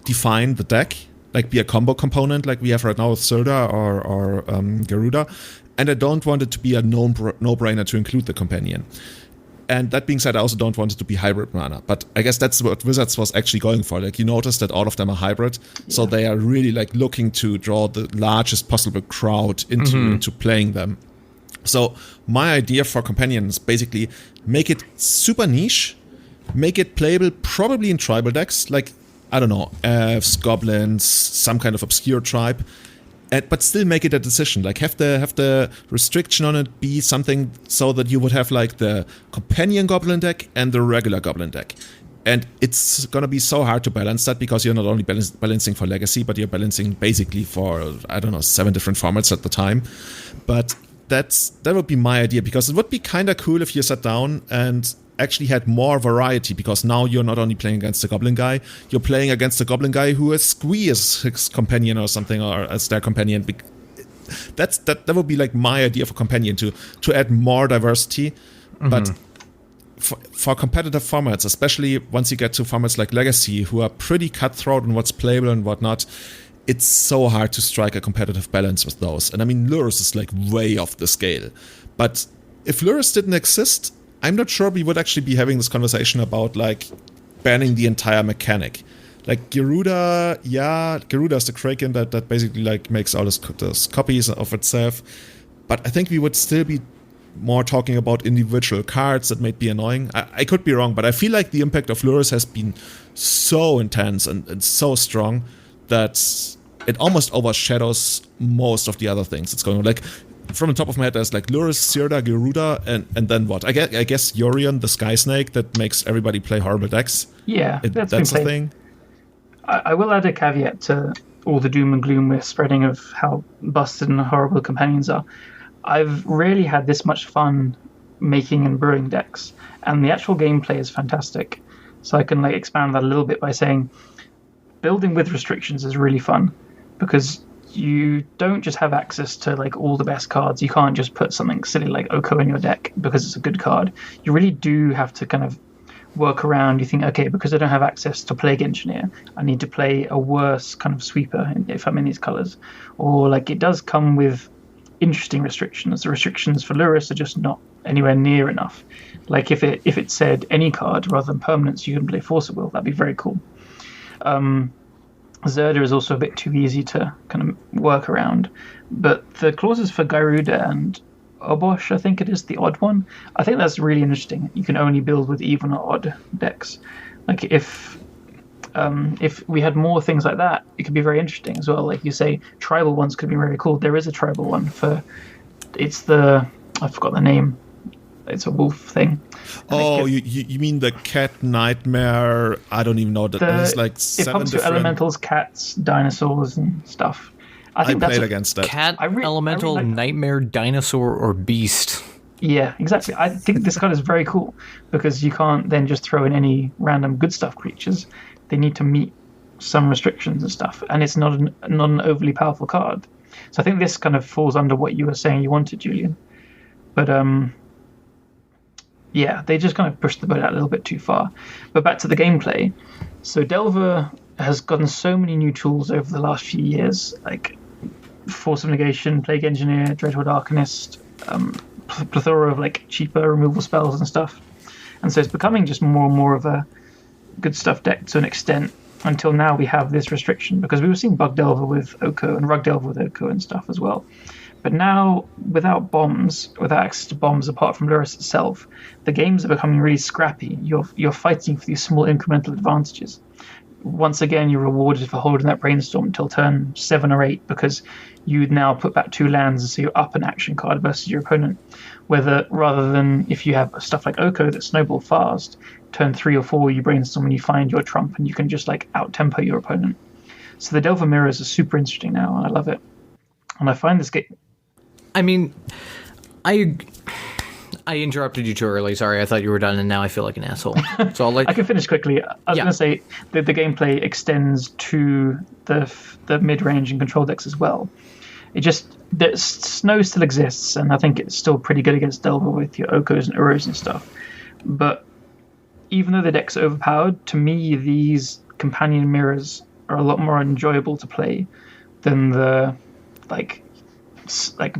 the deck, like be a combo component like we have right now with Zirda or Garuda. And I don't want it to be a no-brainer to include the companion. And that being said, I also don't want it to be hybrid mana. But I guess that's what Wizards was actually going for. Like, you notice that all of them are hybrid. Yeah. So they are really like looking to draw the largest possible crowd into playing them. So my idea for Companion is basically make it super niche, make it playable probably in tribal decks, like, I don't know, elves, goblins, some kind of obscure tribe, but still make it a decision. Like have the restriction on it be something so that you would have like the Companion Goblin deck and the regular Goblin deck. And it's going to be so hard to balance that because you're not only balancing for Legacy, but you're balancing basically for, I don't know, 7 different formats at the time. But that would be my idea, because it would be kind of cool if you sat down and actually had more variety, because now you're not only playing against the Goblin guy, you're playing against the Goblin guy who has Squee as his companion or something, or as their companion. That would be like my idea for Companion, to add more diversity. Mm-hmm. But for competitive formats, especially once you get to formats like Legacy, who are pretty cutthroat in what's playable and whatnot, it's so hard to strike a competitive balance with those. And I mean, Lurrus is like way off the scale. But if Lurrus didn't exist, I'm not sure we would actually be having this conversation about like banning the entire mechanic. Like Garuda is the Kraken that basically like makes all those copies of itself. But I think we would still be more talking about individual cards that might be annoying. I could be wrong, but I feel like the impact of Lurrus has been so intense and so strong that it almost overshadows most of the other things that's going on. Like, from the top of my head, there's like Lurrus, Zirda, Garuda, and then what? I guess Yorion, the Sky Snake, that makes everybody play horrible decks. Yeah, that's the thing. I will add a caveat to all the doom and gloom we're spreading of how busted and horrible companions are. I've rarely had this much fun making and brewing decks, and the actual gameplay is fantastic. So I can like expand that a little bit by saying building with restrictions is really fun, because you don't just have access to like all the best cards. You can't just put something silly like Oko in your deck because it's a good card. You really do have to kind of work around. You think, okay, because I don't have access to Plague Engineer, I need to play a worse kind of sweeper if I'm in these colors. Or like it does come with interesting restrictions. The restrictions for Lurrus are just not anywhere near enough. Like if it said any card rather than permanents, you can play Force at Will. That'd be very cool. Zirda is also a bit too easy to kind of work around. But the clauses for Garuda and Obosh, I think it is the odd one, I think that's really interesting. You can only build with even or odd decks. Like if we had more things like that, it could be very interesting as well. Like you say, tribal ones could be very cool. There is a tribal one for, I forgot the name. It's a wolf thing. Oh, you mean the cat nightmare? I don't even know. There's like 7 it comes with elementals, cats, dinosaurs, and stuff. I played against that. Cat, elemental, like nightmare, dinosaur, or beast. Yeah, exactly. I think this card is very cool because you can't then just throw in any random good stuff creatures. They need to meet some restrictions and stuff, and it's not an overly powerful card. So I think this kind of falls under what you were saying you wanted, Julian. But yeah, they just kind of pushed the boat out a little bit too far. But back to the gameplay. So Delver has gotten so many new tools over the last few years, like Force of Negation, Plague Engineer, Dreadhorde Arcanist, plethora of like cheaper removal spells and stuff. And so it's becoming just more and more of a good stuff deck to an extent, until now we have this restriction, because we were seeing Bug Delver with Oko and Rug Delver with Oko and stuff as well. But now, without access to bombs apart from Lurrus itself, the games are becoming really scrappy. You're fighting for these small incremental advantages. Once again, you're rewarded for holding that Brainstorm until turn 7 or 8, because you now put back 2 lands, so you're up an action card versus your opponent. Rather than if you have stuff like Oko that snowball fast, turn 3 or 4 you Brainstorm and you find your trump and you can just like out-tempo your opponent. So the Delver mirrors are super interesting now, and I love it. And I find this game... I mean, I interrupted you too early. Sorry, I thought you were done, and now I feel like an asshole. So I'll I can finish quickly. I was going to say that the gameplay extends to the mid-range and control decks as well. Snow still exists, and I think it's still pretty good against Delver with your Okos and Uros and stuff. But even though the decks are overpowered, to me, these companion mirrors are a lot more enjoyable to play than the like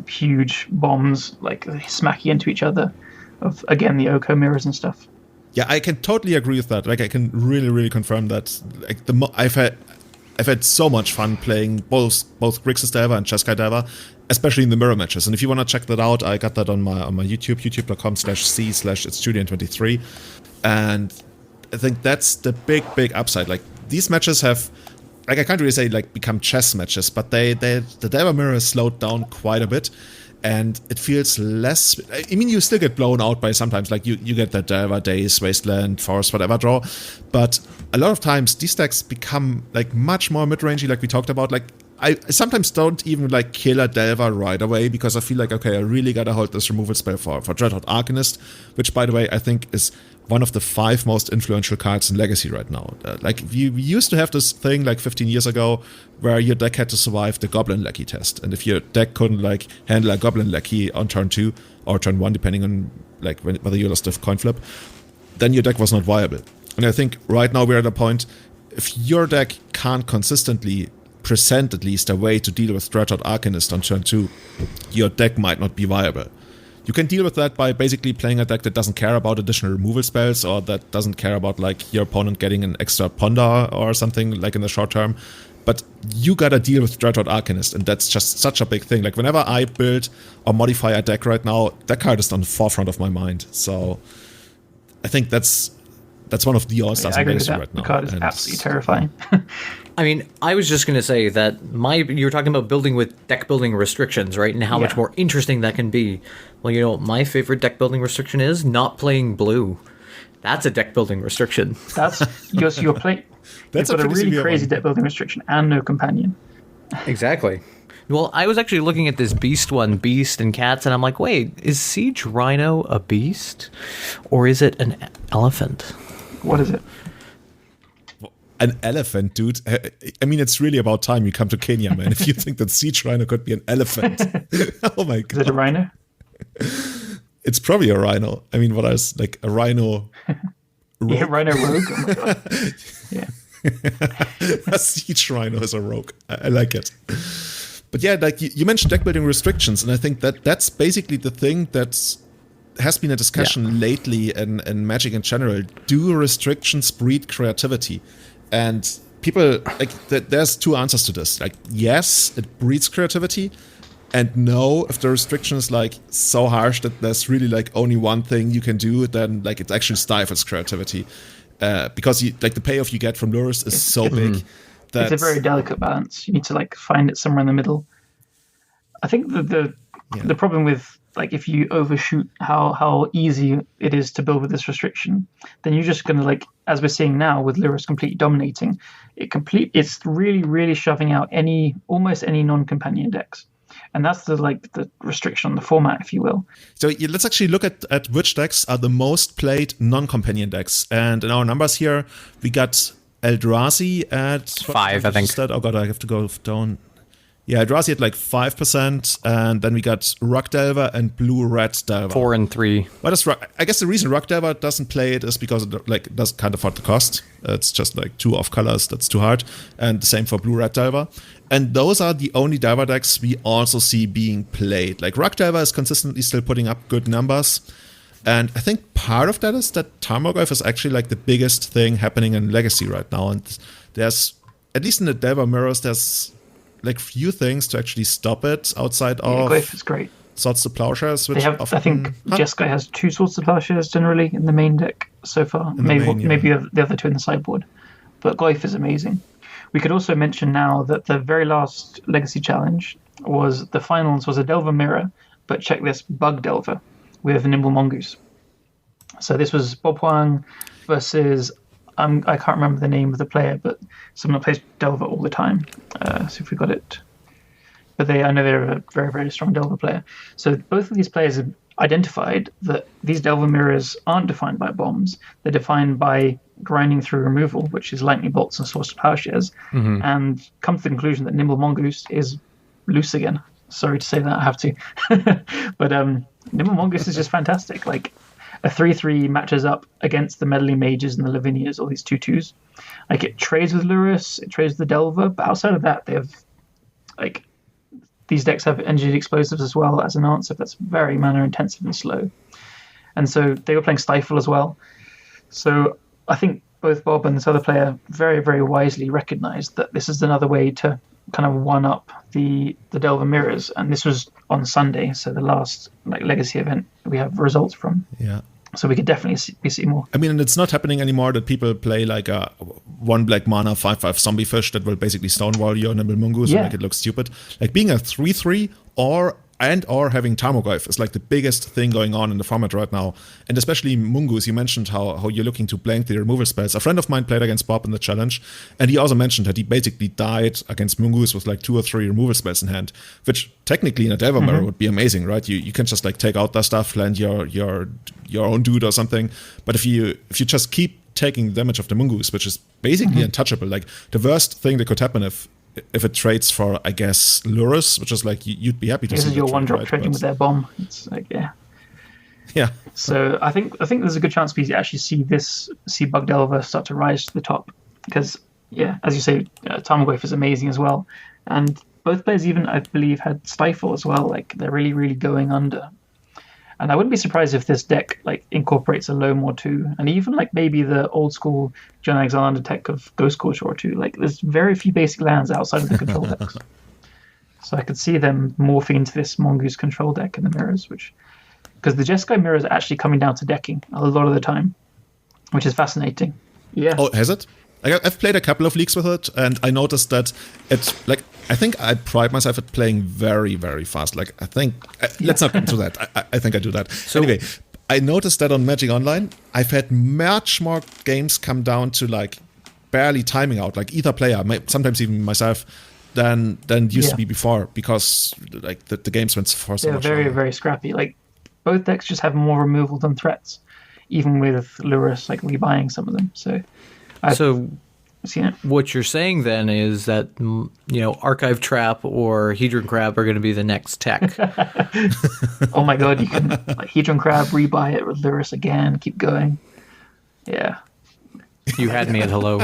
huge bombs like smacking into each other of, again, the Oko mirrors and stuff. Yeah, I can totally agree with that. Like, I can really, really confirm that. Like, I've had so much fun playing both Grixis Delver and Jeskai Delver, especially in the mirror matches. And if you want to check that out, I got that on my YouTube, youtube.com/c/itsjulian23. And I think that's the big upside. Like, these matches have, like, I can't really say like become chess matches, but the Delver mirror has slowed down quite a bit. And it feels less. I mean, you still get blown out by sometimes, like you get the Delver, Days, Wasteland, Forest, whatever draw. But a lot of times these decks become like much more mid-rangey, like we talked about. Like, I sometimes don't even like kill a Delver right away because I feel like, okay, I really gotta hold this removal spell for Dreadhorde Arcanist, which, by the way, I think is one of the 5 most influential cards in Legacy right now. Like, we used to have this thing like 15 years ago where your deck had to survive the Goblin Lackey test, and if your deck couldn't like handle a Goblin Lackey on turn 2 or turn 1, depending on like whether you lost a coin flip, then your deck was not viable. And I think right now we're at a point, if your deck can't consistently present at least a way to deal with Dreadhorde Arcanist on turn 2, your deck might not be viable. You can deal with that by basically playing a deck that doesn't care about additional removal spells, or that doesn't care about like your opponent getting an extra Ponder or something like in the short term. But you gotta deal with Dreadhorde Arcanist, and that's just such a big thing. Like, whenever I build or modify a deck right now, that card is on the forefront of my mind. So I think that's one of the all-stars in Legacy right now. The card is absolutely terrifying. I mean, I was just going to say that you were talking about building with deck building restrictions, right? And how much more interesting that can be. Well, you know what my favorite deck building restriction is? Not playing blue. That's a deck building restriction. That's you're playing. That's got a really crazy deck building restriction and no companion. Exactly. Well, I was actually looking at this beast and cats, and I'm like, wait, is Siege Rhino a beast? Or is it an elephant? What is it? An elephant, dude. I mean, it's really about time you come to Kenya, man. If you think that Siege Rhino could be an elephant. Oh my god. Is it a rhino? It's probably a rhino. I mean, what else? Like a rhino. Yeah, rhino rogue. Oh my god. Yeah. A Siege Rhino is a rogue. I like it. But yeah, like you mentioned deck building restrictions, and I think that's basically the thing that's has been a discussion lately in Magic in general. Do restrictions breed creativity? And people, like, there's 2 answers to this. Like, yes, it breeds creativity, and no, if the restriction is like so harsh that there's really like only one thing you can do, then like it actually stifles creativity, because the payoff you get from lures is so big. It's a very delicate balance. You need to like find it somewhere in the middle. I think the problem with, like, if you overshoot how easy it is to build with this restriction, then you're just going to, like, as we're seeing now with Lurus completely dominating, it's really shoving out almost any non-companion decks. And that's the restriction on the format, if you will. So let's actually look at which decks are the most played non-companion decks. And in our numbers here, we got Eldrazi at 5, I think. Oh god, I have to go down. Yeah, Eldrazi at like 5%, and then we got Rock Delver and Blue-Red Delver. 4 and 3. What is Rock? I guess the reason Rock Delver doesn't play it is because it doesn't can't afford the cost. It's just like 2 off colors, that's too hard. And the same for Blue-Red Delver. And those are the only Delver decks we also see being played. Like, Rock Delver is consistently still putting up good numbers. And I think part of that is that Tarmogoyf is actually like the biggest thing happening in Legacy right now. And there's, at least in the Delver mirrors, there's like few things to actually stop it outside of Glyph is great. Swords to Plowshares. Which I think Jeskai has 2 Swords to Plowshares generally in the main deck so far. Maybe the other 2 in the sideboard. But Glyph is amazing. We could also mention now that the very last Legacy Challenge the finals was a Delver mirror, but check this, Bug Delver with Nimble Mongoose. So this was Bob Huang versus I can't remember the name of the player, but someone that plays Delver all the time. See if we got it. But I know they're a very, very strong Delver player. So both of these players have identified that these Delver mirrors aren't defined by bombs. They're defined by grinding through removal, which is lightning bolts and Swords to Plowshares, and come to the conclusion that Nimble Mongoose is loose again. Sorry to say that, I have to. But Nimble Mongoose is just fantastic. Like, a 3/3 matches up against the Meddling Mages and the Lavinias, all these 2/2s. Like, it trades with Lurus, it trades with the Delver, but outside of that, they have, like, these decks have engineered explosives as well as an answer that's very mana intensive and slow. And so they were playing Stifle as well. So I think both Bob and this other player very, very wisely recognized that this is another way to kind of one up the Delver mirrors. And this was on Sunday, so the last legacy event we have results from. Yeah. So we could definitely see more. I mean, and it's not happening anymore that people play like a 1 black mana 5/5 zombie fish that will basically stonewall your Nimble Mongoose and make it look stupid. Like being a 3/3 or having Tarmogoyf is like the biggest thing going on in the format right now. And especially Mongoose, you mentioned how you're looking to blank the removal spells. A friend of mine played against Bob in the challenge, and he also mentioned that he basically died against Mongoose with like 2 or 3 removal spells in hand, which technically in a Delver mirror would be amazing, right? You can just like take out that stuff, land your own dude or something. But if you just keep taking damage of the Mongoose, which is basically untouchable, like the worst thing that could happen if it trades for, I guess, Lurus, which is like you'd be happy to see. This is your trade, one-drop right? trading with their bomb. It's like, yeah. So I think there's a good chance we actually see Bug Delver start to rise to the top because, as you say, Tarmogoyf is amazing as well, and both players even, I believe, had Stifle as well. Like they're really, really going under. And I wouldn't be surprised if this deck like incorporates a Loam or 2, and even like maybe the old school John Alexander tech of Ghost Quarter or 2. Like there's very few basic lands outside of the control decks, so I could see them morphing into this Mongoose control deck in the mirrors, because the Jeskai mirror is actually coming down to decking a lot of the time, which is fascinating. Yeah. Oh, has it? I've played a couple of leagues with it, and I noticed that it's like I think I pride myself at playing very, very fast. Like I think let's not get into that. I think I do that. So anyway, I noticed that on Magic Online, I've had much more games come down to like barely timing out, like either player, sometimes even myself, than used to be before, because like the games went for so much. They're very, longer. very scrappy. Like both decks just have more removal than threats, even with Lurus like rebuying some of them. So seen it. What you're saying then is that Archive Trap or Hedron Crab are going to be the next tech. Oh my god, you can like Hedron Crab, rebuy it with Lurus again, keep going. Yeah. You had me at hello.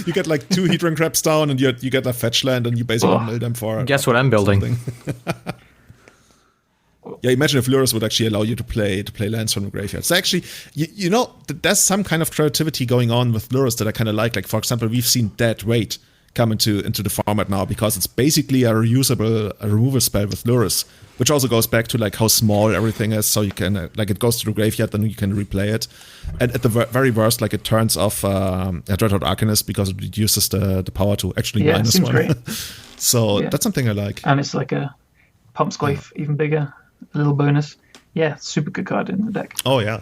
You get like 2 Hedron Crabs down, and you get a fetch land, and you basically mill them for. Guess what I'm building? Yeah, imagine if Lurus would actually allow you to play lands from the graveyard. So actually, there's some kind of creativity going on with Lurus that I kind of like. Like, for example, we've seen Dead Weight come into the format now because it's basically a reusable removal spell with Lurus, which also goes back to like how small everything is. So you can it goes to the graveyard, then you can replay it. And at the very worst, like it turns off a Dreadhorde Arcanist because it reduces the power to actually minus 1. Great. So that's something I like. And it's like a Pump Squafe, even bigger. A little bonus. Yeah, super good card in the deck. Oh, yeah.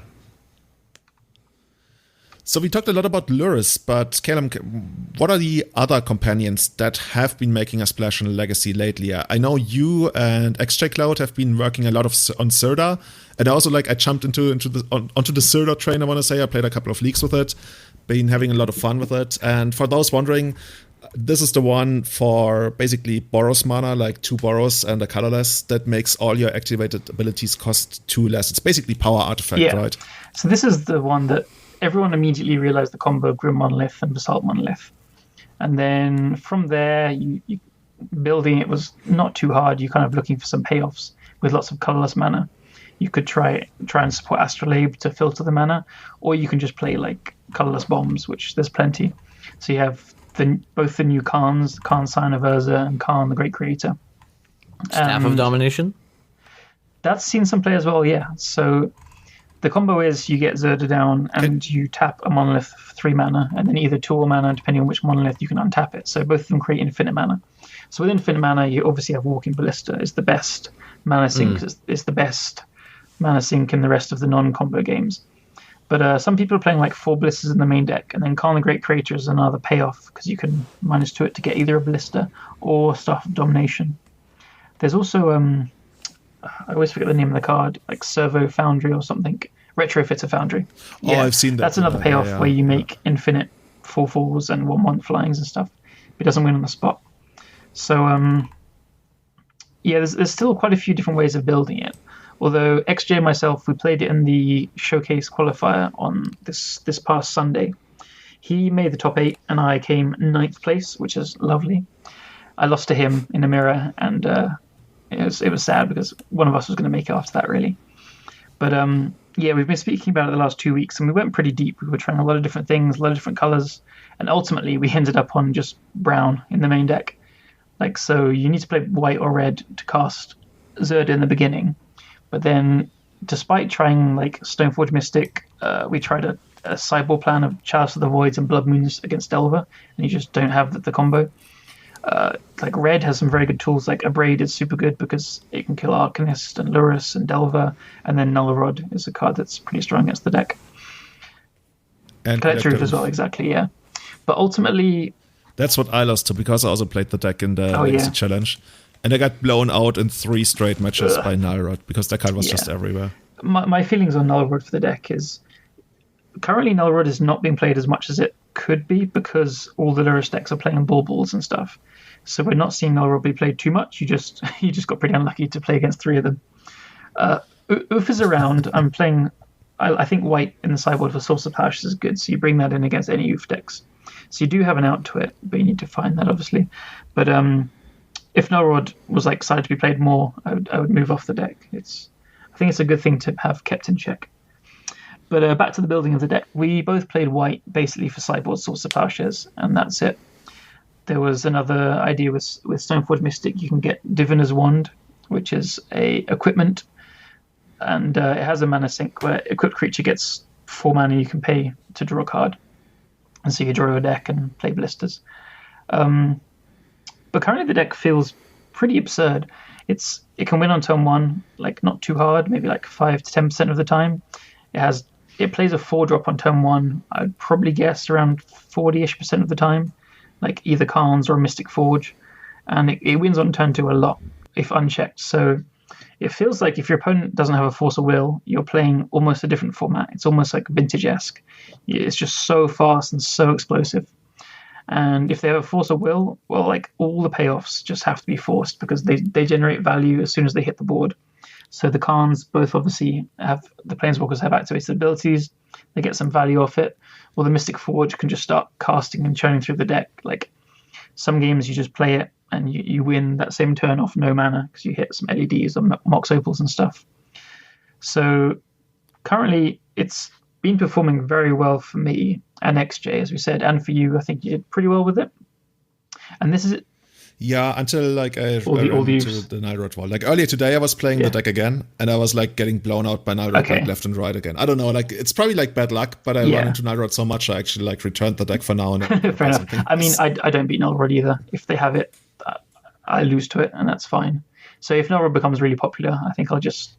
So we talked a lot about Lurus, but Callum, what are the other companions that have been making a splash in Legacy lately? I know you and XJ Cloud have been working a lot on Zirda, and also I jumped onto the Zirda train. I want to say I played a couple of leagues with it, been having a lot of fun with it. And for those wondering, this is the one for basically Boros mana, like 2 Boros and a colorless, that makes all your activated abilities cost 2 less. It's basically power artifact, right? So this is the one that everyone immediately realized the combo Grim Monolith and Basalt Monolith. And then from there, you building it was not too hard. You're kind of looking for some payoffs with lots of colorless mana. You could try and support Astrolabe to filter the mana, or you can just play like colorless bombs, which there's plenty. So you have both the new Khans, Khan Sign of Urza and Khan the Great Creator. Staff of Domination? That's seen some play as well, yeah. So the combo is you get Zirda down and you tap a monolith for 3 mana, and then either 2 or mana, depending on which monolith, you can untap it. So both of them create infinite mana. So with infinite mana, you obviously have Walking Ballista. It's the best mana sink. It's the best mana sink in the rest of the non-combo games. But some people are playing like 4 Ballistas in the main deck, and then Khan the Great Creator is another payoff because you can -2 it to get either a Ballista or Staff of Domination. There's also, I always forget the name of the card, like Servo Foundry or something. Retrofitter Foundry. Yeah, I've seen that. That's another payoff where you make infinite 4/4s and 1/1 flyings and stuff. It doesn't win on the spot. So, there's still quite a few different ways of building it. Although XJ and myself, we played it in the showcase qualifier on this past Sunday. He made the top 8 and I came 9th place, which is lovely. I lost to him in a mirror, and it was sad because one of us was going to make it after that, really. But Yeah, we've been speaking about it the last 2 weeks, and we went pretty deep. We were trying a lot of different things, a lot of different colors, and ultimately we ended up on just brown in the main deck. Like, so you need to play white or red to cast Zirda in the beginning, but then despite trying like Stoneforge Mystic, we tried a sideboard plan of Chalice of the Voids and Blood Moons against Delver, and you just don't have the combo. Like red has some very good tools, like Abrade is super good because it can kill Arcanist and Lurrus and Delver, and then Null Rod is a card that's pretty strong against the deck. And Collect Roof as well, exactly, yeah. But ultimately... That's what I lost to, because I also played the deck in the Legacy Challenge. And I got blown out in 3 straight matches by Null Rod, because that card was just everywhere. My feelings on Null Rod for the deck is... Currently Null Rod is not being played as much as it could be, because all the Lurrus decks are playing Baubles and stuff. So we're not seeing Null Rod be played too much. You just got pretty unlucky to play against 3 of them. Oof is around. I'm playing... I think white in the sideboard for Source of Passion is good, so you bring that in against any Oof decks. So you do have an out to it, but you need to find that, obviously. But if Null Rod was like decided to be played more, I would move off the deck. I think it's a good thing to have kept in check. But back to the building of the deck. We both played white basically for sideboard Source of Powers, and that's it. There was another idea with Stoneforge Mystic. You can get Diviner's Wand, which is a equipment, and it has a mana sink where equipped creature gets 4 mana you can pay to draw a card. And so you draw a deck and play blisters. But currently the deck feels pretty absurd. It can win on turn 1, like not too hard, maybe like 5 to 10% of the time. It plays a 4-drop on turn 1, I'd probably guess around 40-ish% of the time, like either Karns or a Mystic Forge. And it wins on turn 2 a lot, if unchecked. So it feels like if your opponent doesn't have a Force of Will, you're playing almost a different format. It's almost like Vintage-esque. It's just so fast and so explosive. And if they have a Force of Will, well, like all the payoffs just have to be forced because they generate value as soon as they hit the board. So the Karns both obviously the Planeswalkers have activated abilities. They get some value off it. Or the Mystic Forge can just start casting and churning through the deck. Like some games you just play it and you win that same turn off no mana because you hit some LEDs or Mox Opals and stuff. So currently it's been performing very well for me and XJ, as we said, and for you. I think you did pretty well with it. And this is it. Yeah, until like I ran into the Null Rod wall. Like earlier today, I was playing the deck again, and I was like getting blown out by Null Rod like left and right again. I don't know, like it's probably like bad luck, but I run into Null Rod so much I actually like returned the deck for now. And fair enough. I mean, I don't beat Null Rod either. If they have it, I lose to it, and that's fine. So if Null Rod becomes really popular, I think I'll just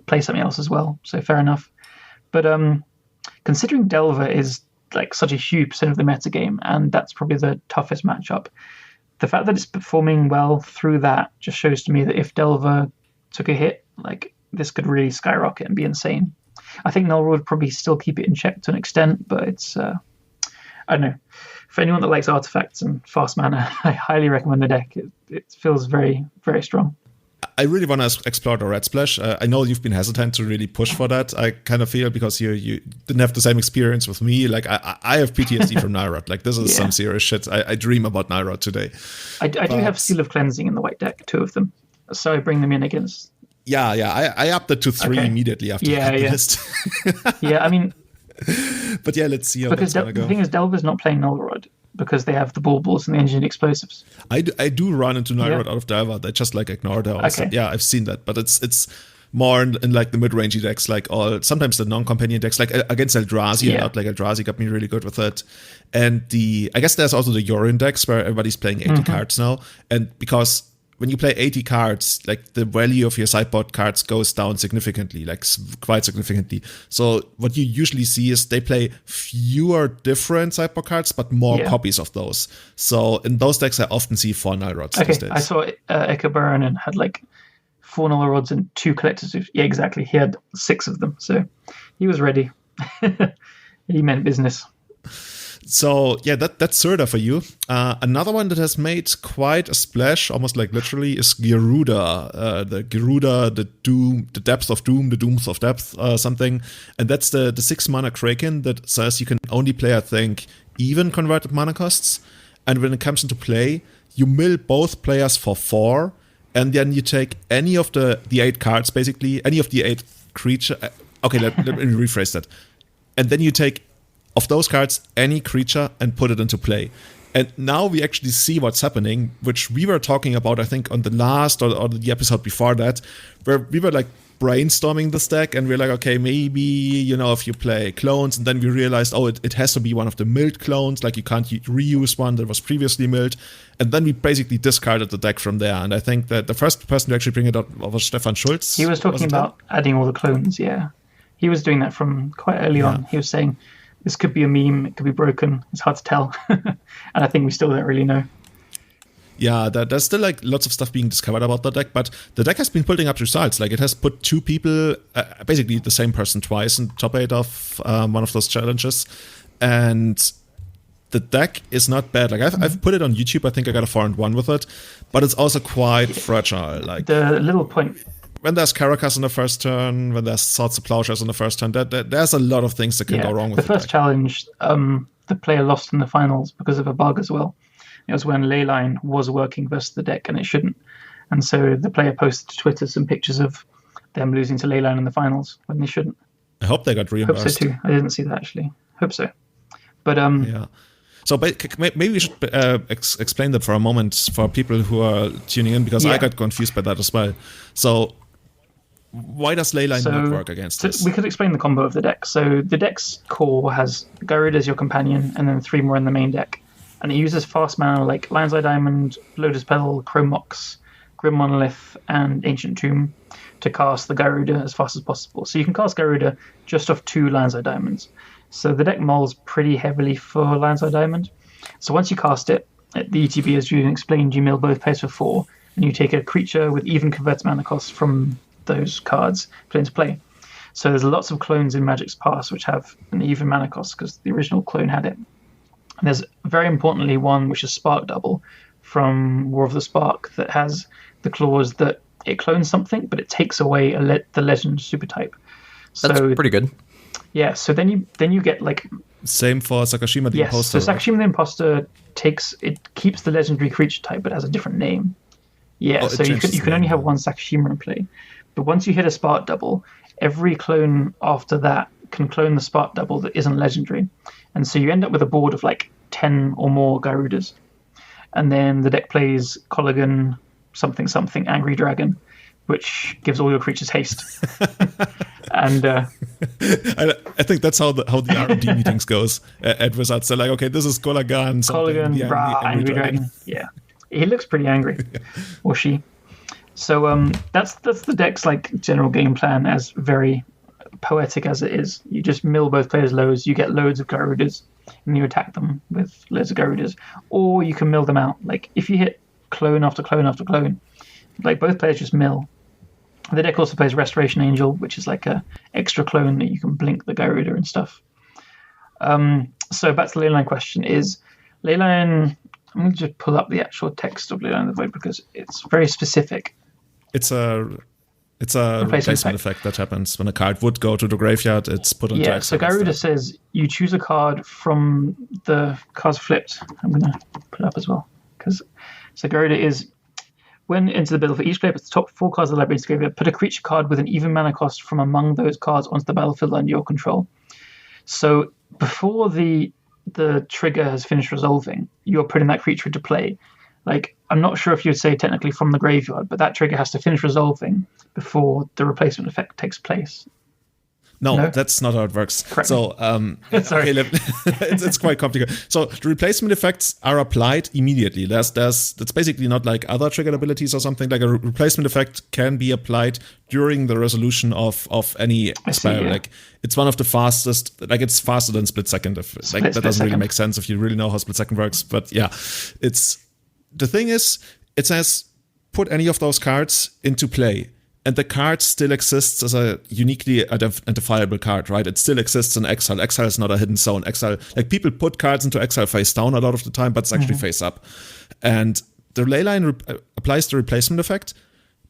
play something else as well. So fair enough. But considering Delver is like such a huge percent of the metagame, and that's probably the toughest matchup. The fact that it's performing well through that just shows to me that if Delver took a hit, like this could really skyrocket and be insane. I think Null Rod would probably still keep it in check to an extent, but it's I don't know. For anyone that likes artifacts and fast mana, I highly recommend the deck. It feels very, very strong. I really want to explore the Red Splash. I know you've been hesitant to really push for that. I kind of feel because you didn't have the same experience with me. Like I have PTSD from Null Rod. Like this is some serious shit. I dream about Null Rod today. I do have Seal of Cleansing in the white deck, 2 of them. So I bring them in against... Yeah. I upped it to 3 immediately after the list. Yeah, I mean... But yeah, let's see how because that's going to go. The thing is, Delver's not playing Null Rod because they have the Baubles and the Engineered Explosives. I do run into Null Rod out of Delver. They just like ignore those. Okay. Yeah, I've seen that, but it's more in like the mid-rangey decks, like sometimes the non-companion decks, like against Eldrazi. Out like Eldrazi got me really good with it. And I guess there's also the Yorion decks where everybody's playing 80 cards now, and because when you play 80 cards, like the value of your sideboard cards goes down significantly, like quite significantly. So what you usually see is they play fewer different sideboard cards, but more copies of those. So in those decks, I often see 4 Null Rods these days. I saw Echo Baron and had like 4 Null Rods and 2 Collectors. Yeah, exactly. He had 6 of them. So he was ready. He meant business. So yeah, that's Zirda for you. Another one that has made quite a splash, almost like literally, is Garuda. The Garuda, the Depths of Doom, the Dooms of Depth, something. And that's the 6 mana Kraken that says you can only play, I think, even converted mana costs. And when it comes into play, you mill both players for 4, and then you take any of the 8 cards, basically, any of the 8 creature. Okay, let me rephrase that. And then you take, of those cards, any creature and put it into play. And now we actually see what's happening, which we were talking about, I think, on the last or the episode before that, where we were like brainstorming this deck, and we're like, okay, maybe, if you play clones, and then we realized, it has to be one of the milled clones, like you can't reuse one that was previously milled, and then we basically discarded the deck from there. And I think that the first person to actually bring it up was Stefan Schulz. He was talking about adding all the clones, yeah. He was doing that from quite early on. He was saying, this could be a meme, it could be broken, it's hard to tell. And I think we still don't really know. Yeah, there's still like lots of stuff being discovered about the deck, but the deck has been putting up results. Like it has put two people, basically the same person twice in top 8 of one of those challenges, and the deck is not bad. Like I've put it on YouTube. I think I got a 4-1 with it, but it's also quite fragile. Like the little point. When there's Caracas on the first turn, when there's Swords of Plowshares on the first turn, there's a lot of things that can go wrong with the first challenge. The player lost in the finals because of a bug as well. It was when Leyline was working versus the deck and it shouldn't. And so the player posted to Twitter some pictures of them losing to Leyline in the finals when they shouldn't. I hope they got reimbursed. Hope so too. I didn't see that actually. Hope so. But yeah. So maybe we should explain that for a moment for people who are tuning in, because I got confused by that as well. So why does Leyline not work against this? We could explain the combo of the deck. So the deck's core has Gyruda as your companion and then 3 more in the main deck. And it uses fast mana like Lion's Eye Diamond, Lotus Petal, Chrome Mox, Grim Monolith, and Ancient Tomb to cast the Gyruda as fast as possible. So you can cast Gyruda just off 2 Lion's Eye Diamonds. So the deck molds pretty heavily for Lion's Eye Diamond. So once you cast it, at the ETB, as Julian explained, you mill both players for 4, and you take a creature with even converted mana cost from those cards, put into play. So there's lots of clones in Magic's past which have an even mana cost because the original clone had it. And there's very importantly one which is Spark Double from War of the Spark that has the clause that it clones something, but it takes away the legend super type. That's pretty good. Yeah, so then you get like same for Sakashima the Imposter. So Sakashima the Imposter keeps the legendary creature type, but has a different name. Yeah, so you can only have one Sakashima in play. But once you hit a Spark Double, every clone after that can clone the Spark Double that isn't legendary. And so you end up with a board of like 10 or more Gyrudas. And then the deck plays Colligan, something, Angry Dragon, which gives all your creatures haste. And I think that's how the R&D meetings goes at Wizards. They're like, okay, this is Colligan, Angry Dragon. Yeah, he looks pretty angry, or she. So that's the deck's like general game plan, as very poetic as it is. You just mill both players' loads, you get loads of Gyrudas, and you attack them with loads of Gyrudas. Or you can mill them out. Like if you hit clone after clone after clone, like both players just mill. The deck also plays Restoration Angel, which is like a extra clone that you can blink the Gyruda and stuff. So back to the Leyline question is, Leyline, I'm going to just pull up the actual text of Leyline the Void because it's very specific. It's a replacement effect that happens when a card would go to the graveyard. It's put on so Gyruda says you choose a card from the cards flipped. I'm going to put it up as well. So Gyruda is, when into the battlefield, for each player puts the top 4 cards of the library into the graveyard, put a creature card with an even mana cost from among those cards onto the battlefield under your control. So before the trigger has finished resolving, you're putting that creature into play. Like, I'm not sure if you'd say technically from the graveyard, but that trigger has to finish resolving before the replacement effect takes place. No, that's not how it works. Correct. So, Sorry. it's quite complicated. So the replacement effects are applied immediately. That's basically not like other triggered abilities or something. Like a replacement effect can be applied during the resolution of any spell. Like it's one of the fastest. Like it's faster than split second. That doesn't really make sense if you really know how split second works. But yeah, the thing is, it says put any of those cards into play. And the card still exists as a uniquely identifiable card, right? It still exists in Exile. Exile is not a hidden zone. Exile, like people put cards into Exile face down a lot of the time, but it's actually face up. And the Leyline applies the replacement effect,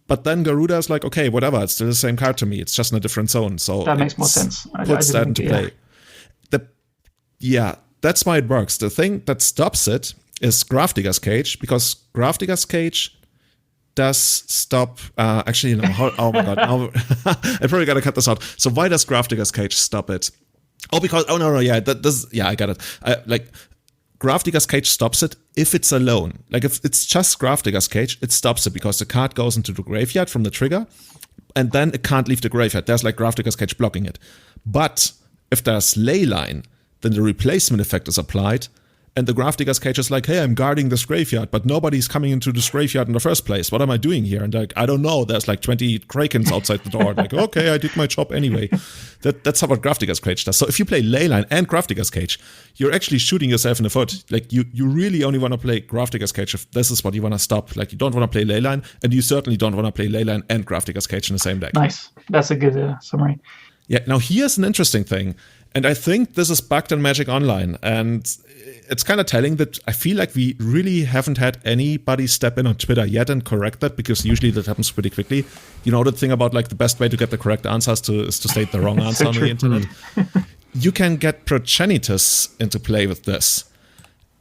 but then Garuda is like, okay, whatever, it's still the same card to me. It's just in a different zone. So that makes more sense. Puts that into play. That's why it works. The thing that stops it is Grafdigger's Cage, because Grafdigger's Cage does stop? Actually, no. Oh my god! Now, I probably gotta cut this out. So why does Grafdigger's Cage stop it? Oh, because no, yeah, I got it. Grafdigger's Cage stops it if it's alone. Like if it's just Grafdigger's Cage, it stops it because the card goes into the graveyard from the trigger, and then it can't leave the graveyard. There's like Grafdigger's Cage blocking it. But if there's Leyline, then the replacement effect is applied. And the Grafdigger's Cage is like, hey, I'm guarding this graveyard, but nobody's coming into this graveyard in the first place. What am I doing here? And like, I don't know. There's like 20 Krakens outside the door. Like, okay, I did my job anyway. That's how what Grafdigger's Cage does. So if you play Leyline and Grafdigger's Cage, you're actually shooting yourself in the foot. Like, you really only want to play Grafdigger's Cage if this is what you want to stop. Like, you don't want to play Leyline, and you certainly don't want to play Leyline and Grafdigger's Cage in the same deck. Nice. That's a good summary. Yeah, now here's an interesting thing. And I think this is bugged in Magic Online. And it's kind of telling that I feel like we really haven't had anybody step in on Twitter yet and correct that, because usually that happens pretty quickly. You know, the thing about like the best way to get the correct answer is to state the wrong answer on the internet. You can get Progenitus into play with this.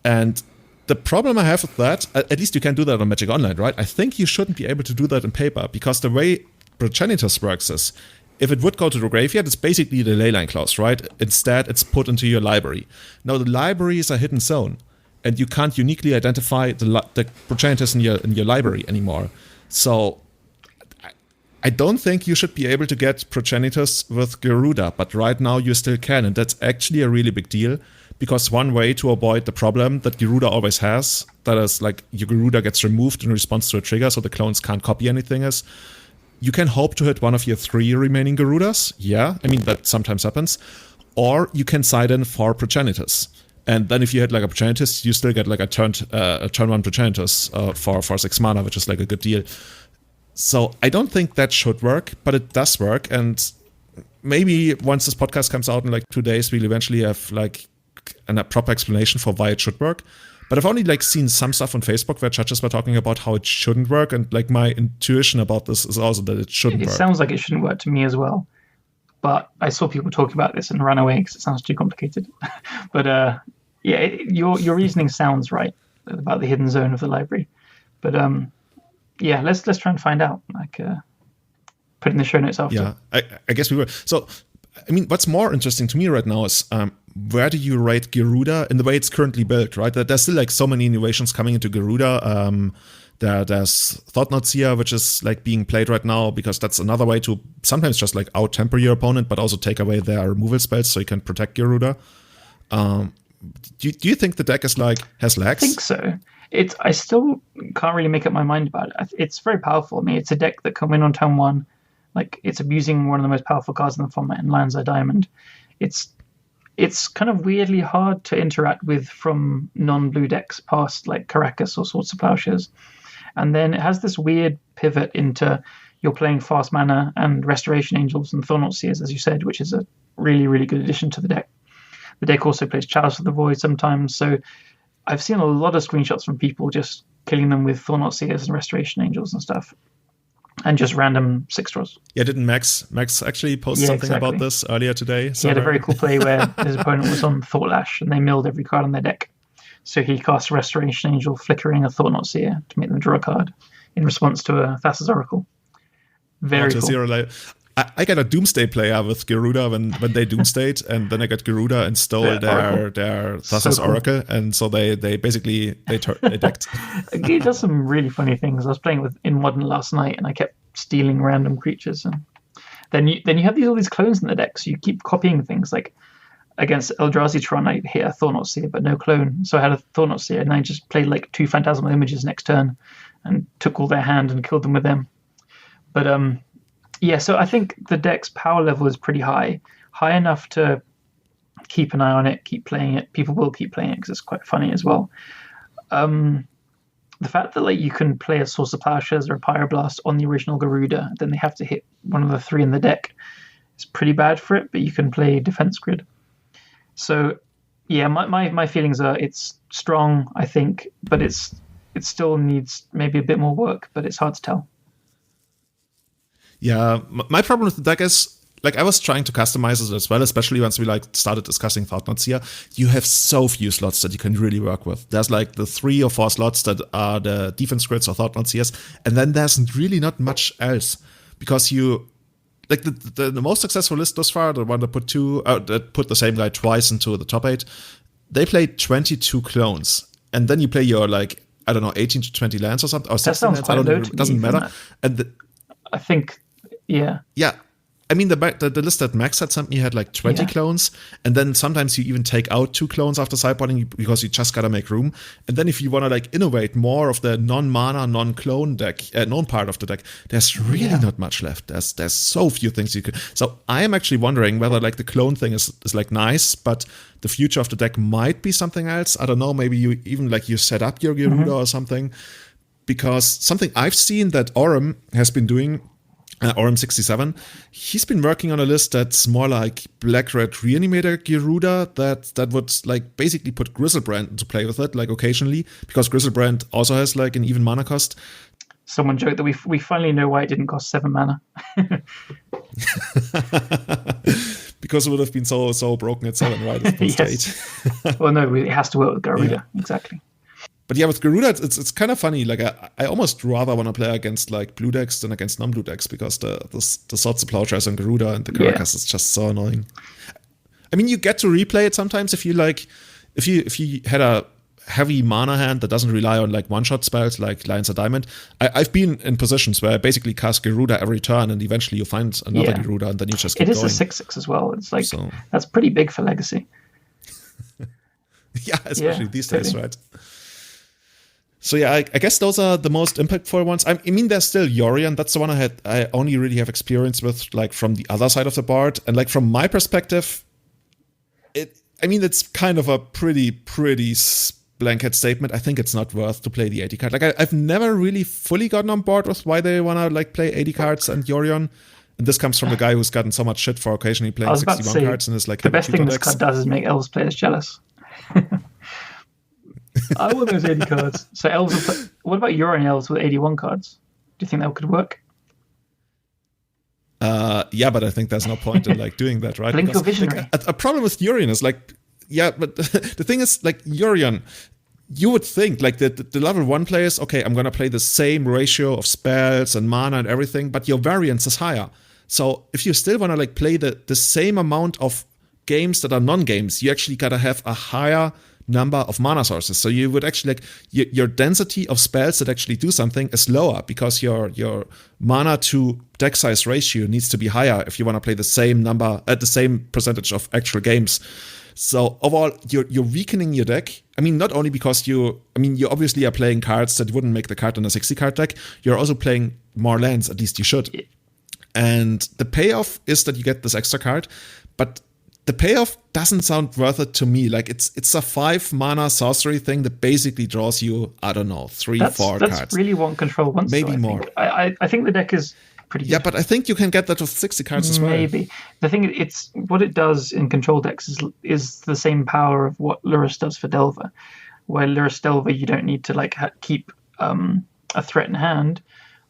And the problem I have with that, at least you can do that on Magic Online, right? I think you shouldn't be able to do that in paper, because the way Progenitus works is, if it would go to the graveyard, it's basically the Leyline clause, right? Instead, it's put into your library. Now, the library is a hidden zone, and you can't uniquely identify the Progenitus in your library anymore. So, I don't think you should be able to get Progenitus with Garuda, but right now you still can, and that's actually a really big deal, because one way to avoid the problem that Garuda always has, that is like your Garuda gets removed in response to a trigger, so the clones can't copy anything, is you can hope to hit one of your 3 remaining Garudas. Yeah, I mean, that sometimes happens. Or you can side in for Progenitus. And then if you hit like a Progenitus, you still get like a turn 1 Progenitus for 6 mana, which is like a good deal. So I don't think that should work, but it does work. And maybe once this podcast comes out in like 2 days, we'll eventually have like a proper explanation for why it should work. But I've only like seen some stuff on Facebook where judges were talking about how it shouldn't work, and like my intuition about this is also that it shouldn't work. It sounds like it shouldn't work to me as well. But I saw people talking about this and ran away because it sounds too complicated. But yeah, your reasoning sounds right about the hidden zone of the library. But yeah, let's try and find out. Like put it in the show notes after. Yeah, I guess we will. So I mean, what's more interesting to me right now is where do you rate Garuda in the way it's currently built, right? There's still like so many innovations coming into Garuda. There's Thought-Knot Seer, which is like being played right now, because that's another way to sometimes just like out-temper your opponent, but also take away their removal spells so you can protect Garuda. Do you think the deck is like has legs? I think so. I still can't really make up my mind about it. It's very powerful. I mean, it's a deck that can win on turn 1. Like, it's abusing one of the most powerful cards in the format in Lion's Eye Diamond. It's kind of weirdly hard to interact with from non-blue decks past like Caracas or Swords to Plowshares. And then it has this weird pivot into you're playing fast mana and Restoration Angels and Thorn-Knot Seers, as you said, which is a really, really good addition to the deck. The deck also plays Chalice of the Void sometimes, so I've seen a lot of screenshots from people just killing them with Thorn-Knot Seers and Restoration Angels and stuff. And just random 6-draws. Yeah, didn't Max actually post something about this earlier today? He had a very cool play where his opponent was on Thought Lash and they milled every card on their deck. So he cast Restoration Angel, flickering a Thought-Knot Seer to make them draw a card in response to a Thassa's Oracle. Very cool. I got a Doomsday player with Garuda when they Doomstayed, and then I got Garuda and stole their Thassa's Oracle, and so they basically decked. He does some really funny things. I was playing in Modern last night, and I kept stealing random creatures, and then you have all these clones in the deck, so you keep copying things. Like against Eldrazi Tron, I hit a Thorn-Knot Seer, but no clone, so I had a Thorn-Knot Seer, and I just played like 2 Phantasmal Images next turn, and took all their hand and killed them with them. But yeah, so I think the deck's power level is pretty high enough to keep an eye on it, keep playing it. People will keep playing it because it's quite funny as well. The fact that like you can play a Source of Plowshares or a Pyroblast on the original Garuda, then they have to hit one of the 3 in the deck, is pretty bad for it, but you can play Defense Grid. So yeah, my feelings are it's strong, I think, but it still needs maybe a bit more work, but it's hard to tell. Yeah, my problem with the deck is, like I was trying to customize it as well, especially once we like started discussing Thoughtnots here. You have so few slots that you can really work with. There's like the 3 or 4 slots that are the defense grids or Thoughtnots CS, and then there's really not much else because you like the most successful list thus far, the one that put the same guy twice into the top 8. They played 22 clones, and then you play your like I don't know 18 to 20 lands or something or 16 lands. It doesn't matter. And I think yeah. I mean, the list that Max had sent me had like 20 clones, and then sometimes you even take out 2 clones after sideboarding because you just gotta make room. And then if you want to like innovate more of the non-mana, non-clone deck, non-part of the deck, there's really not much left. There's so few things you could. So I am actually wondering whether like the clone thing is like nice, but the future of the deck might be something else. I don't know. Maybe you even like you set up your Garuda or something, because something I've seen that Aurum has been doing. Aurum.77, he's been working on a list that's more like Black-Red Reanimator Garuda that would like basically put Griselbrand into play with it, like occasionally, because Griselbrand also has like an even mana cost. Someone joked that we finally know why it didn't cost 7 mana. Because it would have been so broken at 7, right? Yes. Well, no, it has to work with Garuda, exactly. But yeah, with Garuda, it's kind of funny. Like I almost rather want to play against like blue decks than against non-blue decks because the Swords of Plowshares on Garuda and the Caracas is just so annoying. I mean, you get to replay it sometimes if you like, if you had a heavy mana hand that doesn't rely on like one-shot spells like Lions of Diamond. I've been in positions where I basically cast Garuda every turn and eventually you find another Garuda and then you just keep going. It is a 6/6 as well. It's like, that's pretty big for Legacy. Yeah, especially these days, right? So yeah, I guess those are the most impactful ones. I mean, there's still Yorion. That's the one I only really have experience with, like from the other side of the board. And like from my perspective, it's kind of a pretty blanket statement. I think it's not worth to play the 80 card. Like I've never really fully gotten on board with why they want to like play 80 cards and Yorion. And this comes from the guy who's gotten so much shit for occasionally playing 61 cards and is like the best thing this card does is make Elves players jealous. I want those 80 cards. So Elves, what about Yorion Elves with 81 cards? Do you think that could work? Yeah, but I think there's no point in like doing that, right? Blink your Visionary. Like, a problem with Yorion is like, yeah, but the thing is like Yorion, you would think like the level 1 players, okay, I'm gonna play the same ratio of spells and mana and everything, but your variance is higher. So if you still wanna like play the same amount of games that are non-games, you actually gotta have a higher number of mana sources. So you would actually like your density of spells that actually do something is lower because your mana to deck size ratio needs to be higher if you want to play the same number at the same percentage of actual games. So overall, you're weakening your deck. I mean, not only because you obviously are playing cards that wouldn't make the card in a 60 card deck, you're also playing more lands, at least you should. And the payoff is that you get this extra card, but the payoff doesn't sound worth it to me. Like it's a 5 mana sorcery thing that basically draws you, I don't know, 3-4 cards. That's really what Control wants. Maybe more. I think the deck is pretty good. Yeah, but I think you can get that with 60 cards as well. Maybe. The thing it's what it does in Control decks is the same power of what Lurrus does for Delver. Where Lurrus Delver, you don't need to like keep a threat in hand.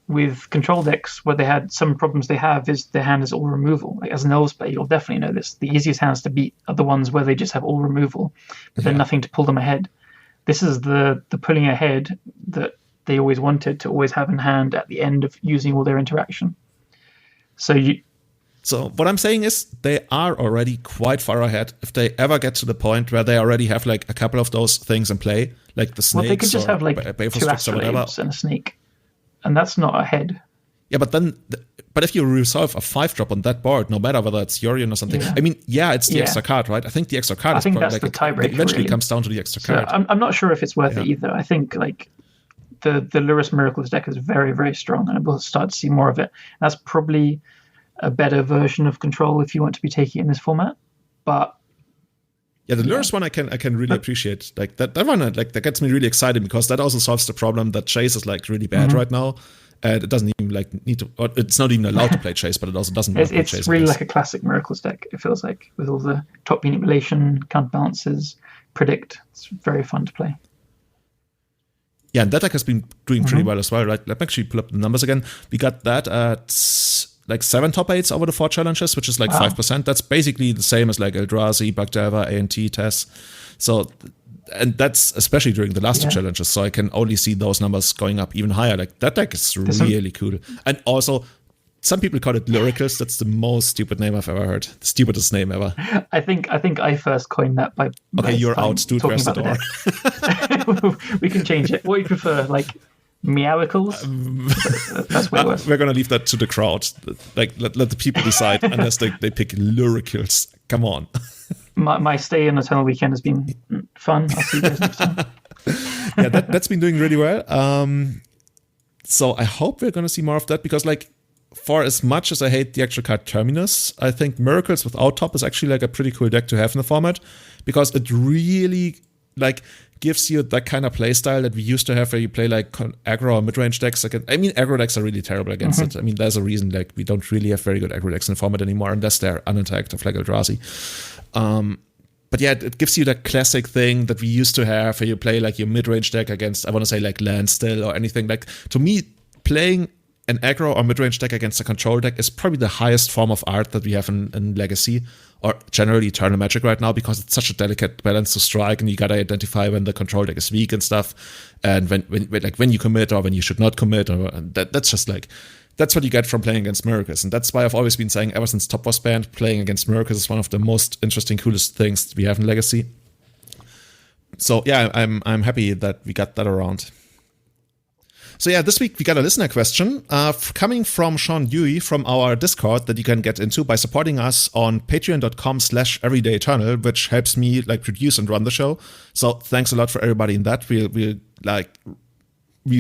With Control decks, where they had some problems they have is their hand is all removal. Like as an Elves player, you'll definitely know this. The easiest hands to beat are the ones where they just have all removal, but then nothing to pull them ahead. This is the pulling ahead that they always wanted to always have in hand at the end of using all their interaction. So what I'm saying is they are already quite far ahead. If they ever get to the point where they already have like a couple of those things in play, like the snakes, they could just have like 2 or whatever, and a snake. And that's not ahead. Yeah, but then, if you resolve a 5-drop on that board, no matter whether it's Yorion or something, I mean, it's the extra card, right? I think the extra card that's the tiebreaker. Eventually comes down to the extra card. I'm not sure if it's worth it either. I think like the Lurrus Miracles deck is very, very strong, and we'll start to see more of it. That's probably a better version of Control if you want to be taking it in this format. But yeah, the Lurrus one I can really appreciate. Like that one, like that gets me really excited because that also solves the problem that Chase is like really bad right now. And it doesn't even like need to, or it's not even allowed to play Chase, but it also doesn't want to play Chase. It's really like a classic Miracles deck, it feels like, with all the top manipulation, counterbalances, predict. It's very fun to play. Yeah, and that deck has been doing pretty well as well, right? Let me actually pull up the numbers again. We got that at like 7 top 8s over the 4 challenges, which is like 5%. That's basically the same as like Eldrazi, Bugdelver, A&T, Tess. So, and that's especially during the last 2 challenges. So I can only see those numbers going up even higher. Like that deck is really cool. And also, some people call it Lyricals. That's the most stupid name I've ever heard. The stupidest name ever. I think I first coined that by. Okay, you're out, dude. Where's the door? We can change it. What do you prefer, like Meowicals? That's way worse. We're gonna leave that to the crowd. Like let the people decide, unless they pick Lyricals. Come on. My stay in Eternal Weekend has been fun. I'll see you guys next time. Yeah, that's been doing really well. So I hope we're gonna see more of that, because like, for as much as I hate the actual card Terminus, I think Miracles without top is actually like a pretty cool deck to have in the format, because it really like gives you that kind of play style that we used to have, where you play like aggro or mid-range decks. Like, I mean, aggro decks are really terrible against it. I mean, there's a reason like we don't really have very good aggro decks in the format anymore, unless they're uninteractive like Eldrazi. But yeah, it gives you that classic thing that we used to have, where you play like your mid-range deck against, I want to say like Landstill or anything. Like, to me, playing an aggro or mid-range deck against a control deck is probably the highest form of art that we have in Legacy, or generally Eternal Magic right now, because it's such a delicate balance to strike, and you gotta identify when the control deck is weak and stuff, and when you commit or when you should not commit, or that's just like, that's what you get from playing against Miracles. And that's why I've always been saying, ever since Top was banned, playing against Miracles is one of the most interesting, coolest things we have in Legacy. So yeah, I'm happy that we got that around. So yeah, this week we got a listener question coming from Sean Dewey from our Discord that you can get into by supporting us on patreon.com/everydayeternal, which helps me like produce and run the show. So thanks a lot for everybody in that. We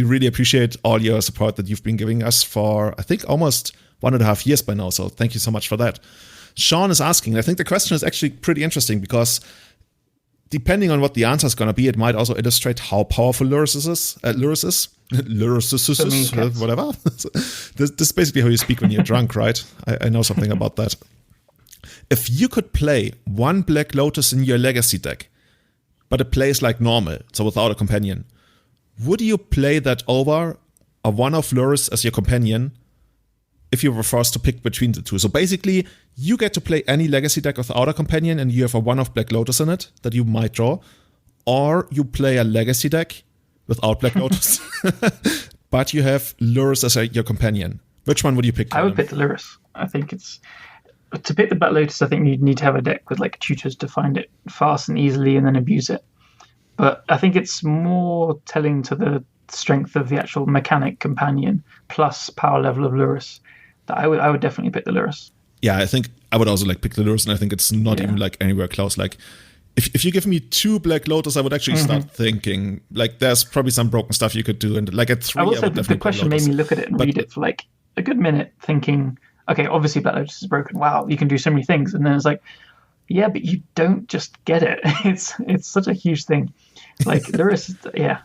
really appreciate all your support that you've been giving us for, I think, almost 1.5 years by now. So thank you so much for that. Sean is asking, I think the question is actually pretty interesting, because depending on what the answer is going to be, it might also illustrate how powerful Lyricus is, whatever. This is basically how you speak when you're drunk, right? I know something about that. If you could play 1 Black Lotus in your Legacy deck, but it plays like normal, so without a companion, would you play that over a 1-of Lurrus as your companion if you were forced to pick between the two? So basically, you get to play any Legacy deck without a companion, and you have a 1-of Black Lotus in it that you might draw, or you play a Legacy deck without Black Lotus, but you have Lurrus as your companion. Which one would you pick? I would pick the Lurrus. I think it's, to pick the Black Lotus, I think you'd need to have a deck with like tutors to find it fast and easily and then abuse it. But I think it's more telling to the strength of the actual mechanic companion plus power level of Lurrus that I would definitely pick the Lurrus. Yeah, I think I would also like pick the Lurrus, and I think it's not even like anywhere close. Like, if you give me 2 Black Lotus, I would actually start thinking like there's probably some broken stuff you could do, and like at 3, I would definitely. The question made me look at it and read it for like a good minute, thinking, okay, obviously Black Lotus is broken. Wow, you can do so many things, and then it's like, yeah, but you don't just get it. It's such a huge thing. Like Lurrus, yeah.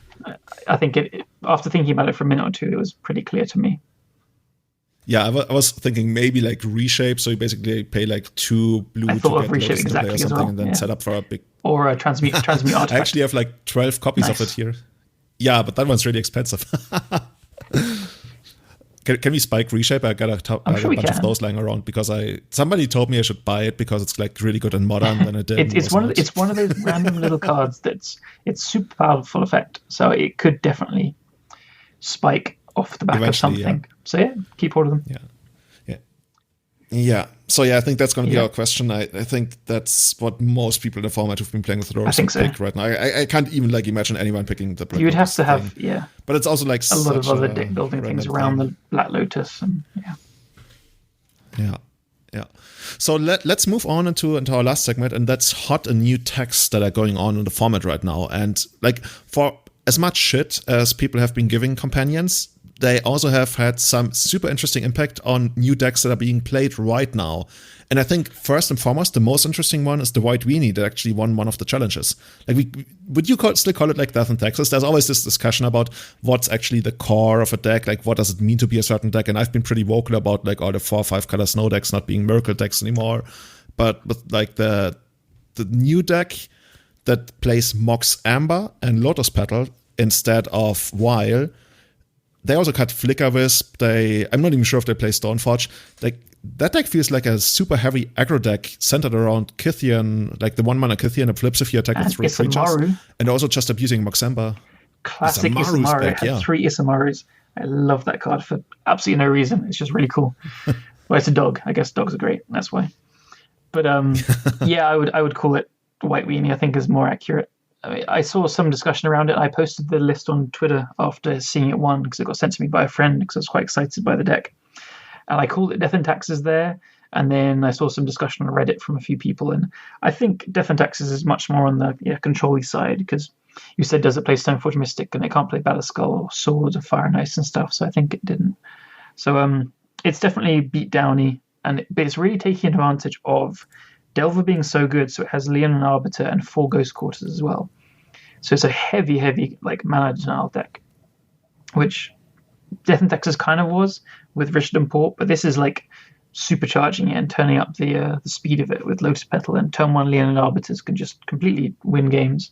I think it after thinking about it for a minute or two, it was pretty clear to me. Yeah, I was thinking maybe like reshape, so you basically pay like 2 blue I thought to of reshape exactly or something, well, and then set up for a big. Or a transmute artifact. I actually have like 12 copies of it here. Yeah, but that one's really expensive. Can we spike reshape? I got a bunch of those lying around, because somebody told me I should buy it because it's like really good in modern, and it did. It's one of those random little cards it's super powerful effect, so it could definitely spike off the back of something. Yeah. So yeah, keep hold of them. Yeah. So yeah, I think that's going to be our question. I think that's what most people in the format who've been playing with Lurrus pick right now. I can't even like imagine anyone picking the Black You'd Lotus have to have but it's also like a lot of other deck building things around the Black Lotus, and yeah. So let's move on into our last segment, and that's hot and new texts that are going on in the format right now. And like, for as much shit as people have been giving companions, they also have had some super interesting impact on new decks that are being played right now. And I think first and foremost, the most interesting one is the White Weenie that actually won one of the challenges. Like, would you still call it like Death in Texas? There's always this discussion about what's actually the core of a deck, like what does it mean to be a certain deck. And I've been pretty vocal about like all the 4 or 5 color snow decks not being miracle decks anymore. But with like the new deck that plays Mox Amber and Lotus Petal instead of Weil, they also cut Flicker Wisp. I'm not even sure if they play Stoneforge. Like, that deck feels like a super heavy aggro deck centered around Kythian, like the 1-mana Kythian that flips if you attack with 3 creatures. And also just abusing Moxemba. Classic Isamaru. Back, yeah. 3 Isamarus. I love that card for absolutely no reason. It's just really cool. Well, it's a dog. I guess dogs are great. That's why. But yeah, I would call it White Weenie, I think is more accurate. I saw some discussion around it. I posted the list on Twitter after seeing it won because it got sent to me by a friend because I was quite excited by the deck. And I called it Death and Taxes there. And then I saw some discussion on Reddit from a few people. And I think Death and Taxes is much more on the control-y side because you said, does it play Stoneforge Mystic? And it can't play Battle Skull or Swords or Fire and Ice and stuff. So I think it didn't. So it's definitely beat downy. But it's really taking advantage of Delver being so good. So it has Leon and Arbiter and 4 Ghost Quarters as well. So it's a heavy, like, mana denial deck, which Death and Taxes kind of was with Richard and Port, but this is like supercharging it and turning up the speed of it with Lotus Petal, and turn 1 Leon and Arbiters can just completely win games.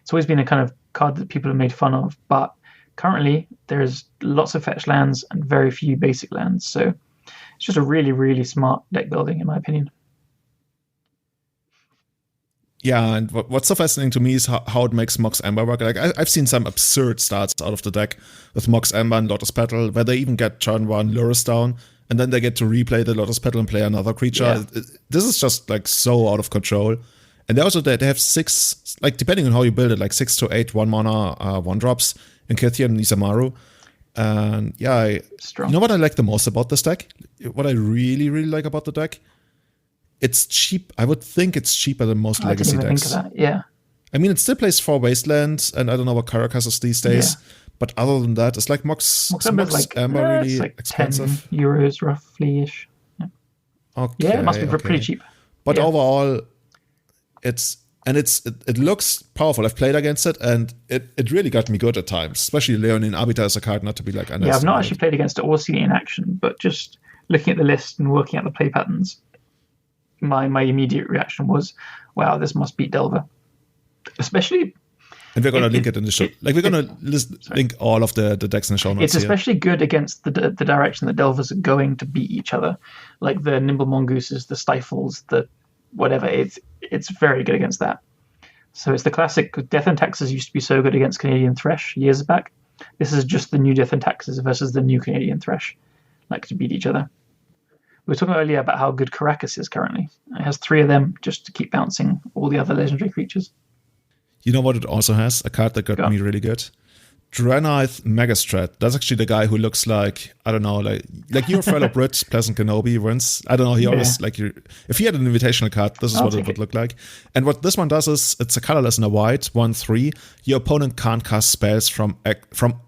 It's always been a kind of card that people have made fun of, but currently there's lots of fetch lands and very few basic lands, so it's just a really, really smart deck building in my opinion. Yeah, and what's so fascinating to me is how it makes Mox Amber work. Like, I've seen some absurd starts out of the deck with Mox Amber and Lotus Petal, where they even get turn 1 Lurrus down, and then they get to replay the Lotus Petal and play another creature. Yeah. This is just, like, so out of control. And they have 6, like, depending on how you build it, like 6 to 8 1-mana 1-drops in Kythian and Isamaru. And yeah, you know what I like the most about this deck? What I really, really like about the deck? It's cheap. I would think it's cheaper than most legacy decks. Think of that. Yeah. I mean, it still plays 4 Wastelands, and I don't know what Caracas is these days. Yeah. But other than that, it's like Mox Amber really like expensive. €10 roughly-ish. Yeah. Okay, yeah, it must be pretty cheap. But overall, it looks powerful. I've played against it, and it really got me good at times. Especially Leonin Arbiter is a card not to be like underestimated. Yeah, I've not actually played against it or seen it in action, but just looking at the list and working out the play patterns, my immediate reaction was, wow, this must beat Delver. Especially... And we're going to link it in the show. Like, we're going to link all of the decks in the show notes. It's especially good against the direction that Delvers are going to beat each other. Like the Nimble Mongooses, the Stifles, the whatever. It's very good against that. So it's the classic Death and Taxes used to be so good against Canadian Thresh years back. This is just the new Death and Taxes versus the new Canadian Thresh, like to beat each other. We were talking earlier about how good Caracas is currently. It has 3 of them just to keep bouncing all the other legendary creatures. You know what it also has? A card that got me really good. Draenith Magistrat. That's actually the guy who looks like, I don't know, like your fellow Brit, Pleasant Kenobi wins. I don't know, he always, like, if he had an invitational card, this is what it would look like. And what this one does is, it's a colorless and a white, 1/3. Your opponent can't cast spells from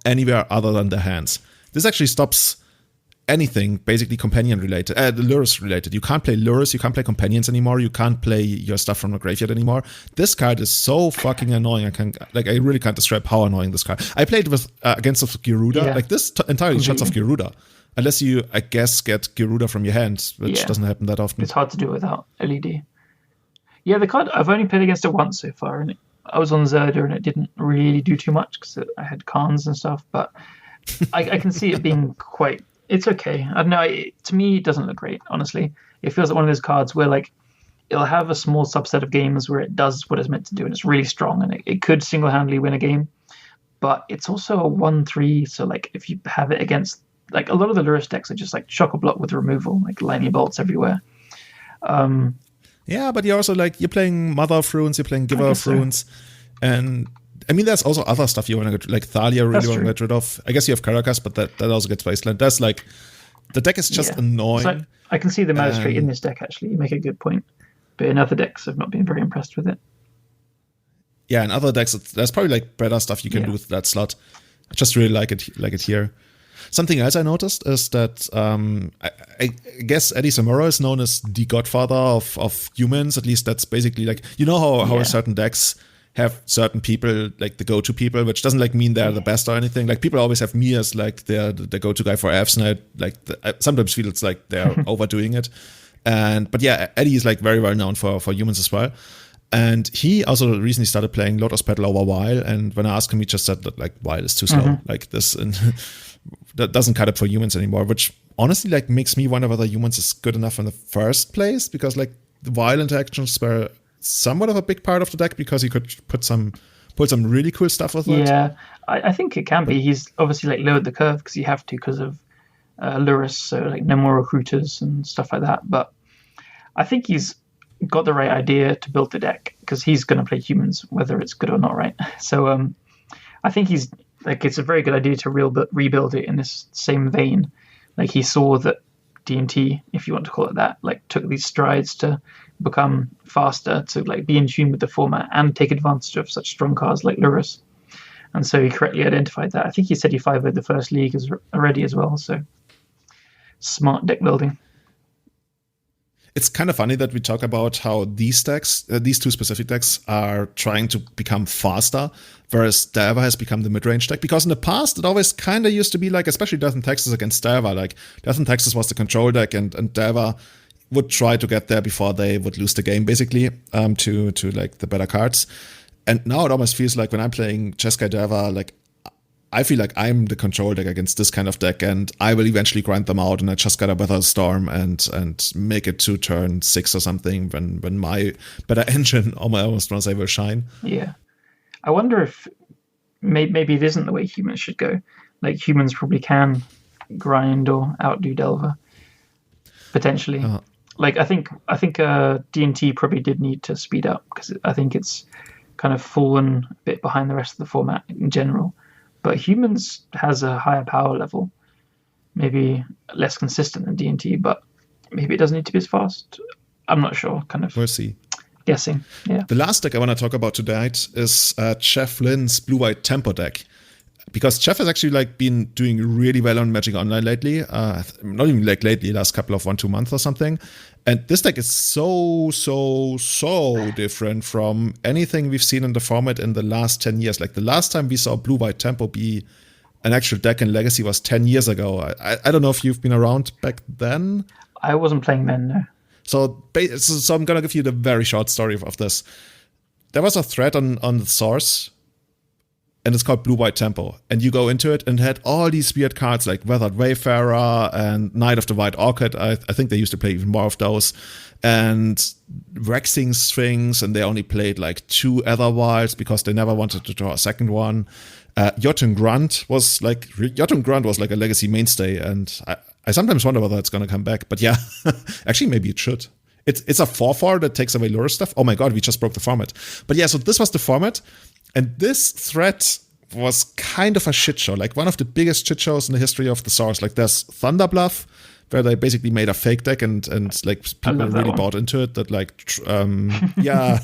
anywhere other than their hands. This actually stops anything basically companion related, Lurrus related. You can't play Lurrus, you can't play companions anymore, you can't play your stuff from the graveyard anymore. This card is so fucking annoying. I really can't describe how annoying this card. I played with against Gyruda. Like, this entirely shuts off Gyruda, unless you, I guess, get Gyruda from your hand, which doesn't happen that often. It's hard to do without LED. Yeah, the card, I've only played against it once so far, and I was on Zirda, and it didn't really do too much because I had Khans and stuff. But I can see it being quite. It's okay. I don't know. To me, it doesn't look great, honestly. It feels like one of those cards where, like, it'll have a small subset of games where it does what it's meant to do, and it's really strong, and it could single-handedly win a game. But it's also a 1/3, so, like, if you have it against... Like, a lot of the Lurrus decks are just, like, chock-a-block with removal, like, lightning bolts everywhere. Yeah, but you're also, like, you're playing Mother of Runes, you're playing Giver of Runes, and... I mean, there's also other stuff you want to get, like Thalia really want to get rid of. I guess you have Caracas, but that also gets Wasteland. That's like, the deck is just annoying. So I can see the Magistrate in this deck, actually. You make a good point. But in other decks, I've not been very impressed with it. Yeah, in other decks, there's probably like better stuff you can do with that slot. I just really like it here. Something else I noticed is that I guess Eddie Samura is known as the godfather of humans. At least that's basically like, you know how certain decks have certain people, like the go-to people, which doesn't like mean they're the best or anything. Like, people always have me as like the go-to guy for elves, and I sometimes feel it's like they're overdoing it. But yeah, Eddie is like very well known for humans as well. And he also recently started playing Lotus Petal over While, and when I asked him, he just said that like While is too slow. Like this, and that doesn't cut it for humans anymore, which honestly like makes me wonder whether humans is good enough in the first place, because like the violent actions were somewhat of a big part of the deck because you could pull some really cool stuff with it. Yeah, I think it can be. He's obviously like lowered the curve because you have to because of Luris, so like no more recruiters and stuff like that. But I think he's got the right idea to build the deck because he's going to play humans whether it's good or not, right? So I think he's like, it's a very good idea to rebuild it in this same vein. Like he saw that D&T, if you want to call it that, like took these strides to become faster, to like be in tune with the format and take advantage of such strong cards like Luris. And so he correctly identified that. I think he said he 5-0'd the first league already as well. So smart deck building. It's kind of funny that we talk about how these decks, these two specific decks, are trying to become faster, whereas Delver has become the mid-range deck. Because in the past, it always kind of used to be like, especially Death and Taxes against Delver, like Death and Taxes was the control deck, and Delver would try to get there before they would lose the game, basically, to like the better cards. And now it almost feels like when I'm playing Jeskai Delver, like I feel like I'm the control deck against this kind of deck, and I will eventually grind them out, and I just gotta weather the storm and make it to turn 6 or something when my better engine, or my almost want to say, will shine. Yeah. I wonder if maybe it isn't the way humans should go. Like humans probably can grind or outdo Delver, potentially. Like I think D&T probably did need to speed up because I think it's kind of fallen a bit behind the rest of the format in general. But humans has a higher power level, maybe less consistent than D&T, but maybe it doesn't need to be as fast. I'm not sure. Kind of. We'll see. Guessing. Yeah. The last deck I want to talk about tonight is Jeff Lynn's blue-white tempo deck, because Jeff has actually like been doing really well on Magic Online lately. Not even like lately, last couple of 1-2 months or something. And this deck is so different from anything we've seen in the format in the last 10 years. Like the last time we saw blue-white tempo be an actual deck in Legacy was 10 years ago. I don't know if you've been around back then. I wasn't playing then, no. So I'm going to give you the very short story of this. There was a thread on the source, and it's called Blue-White Tempo. And you go into it and it had all these weird cards like Weathered Wayfarer and Knight of the White Orchid. I think they used to play even more of those. And Waxing Strings, and they only played like 2 Ether Wilds because they never wanted to draw a second one. Jotun Grunt was like a Legacy mainstay, and I sometimes wonder whether it's going to come back. But yeah, actually maybe it should. It's a 4/4 that takes away lure stuff. Oh my god, we just broke the format. But yeah, so this was the format. And this thread was kind of a shit show, like one of the biggest shit shows in the history of the source. Like there's Thunder Bluff, where they basically made a fake deck and like people really bought into it. That like, yeah,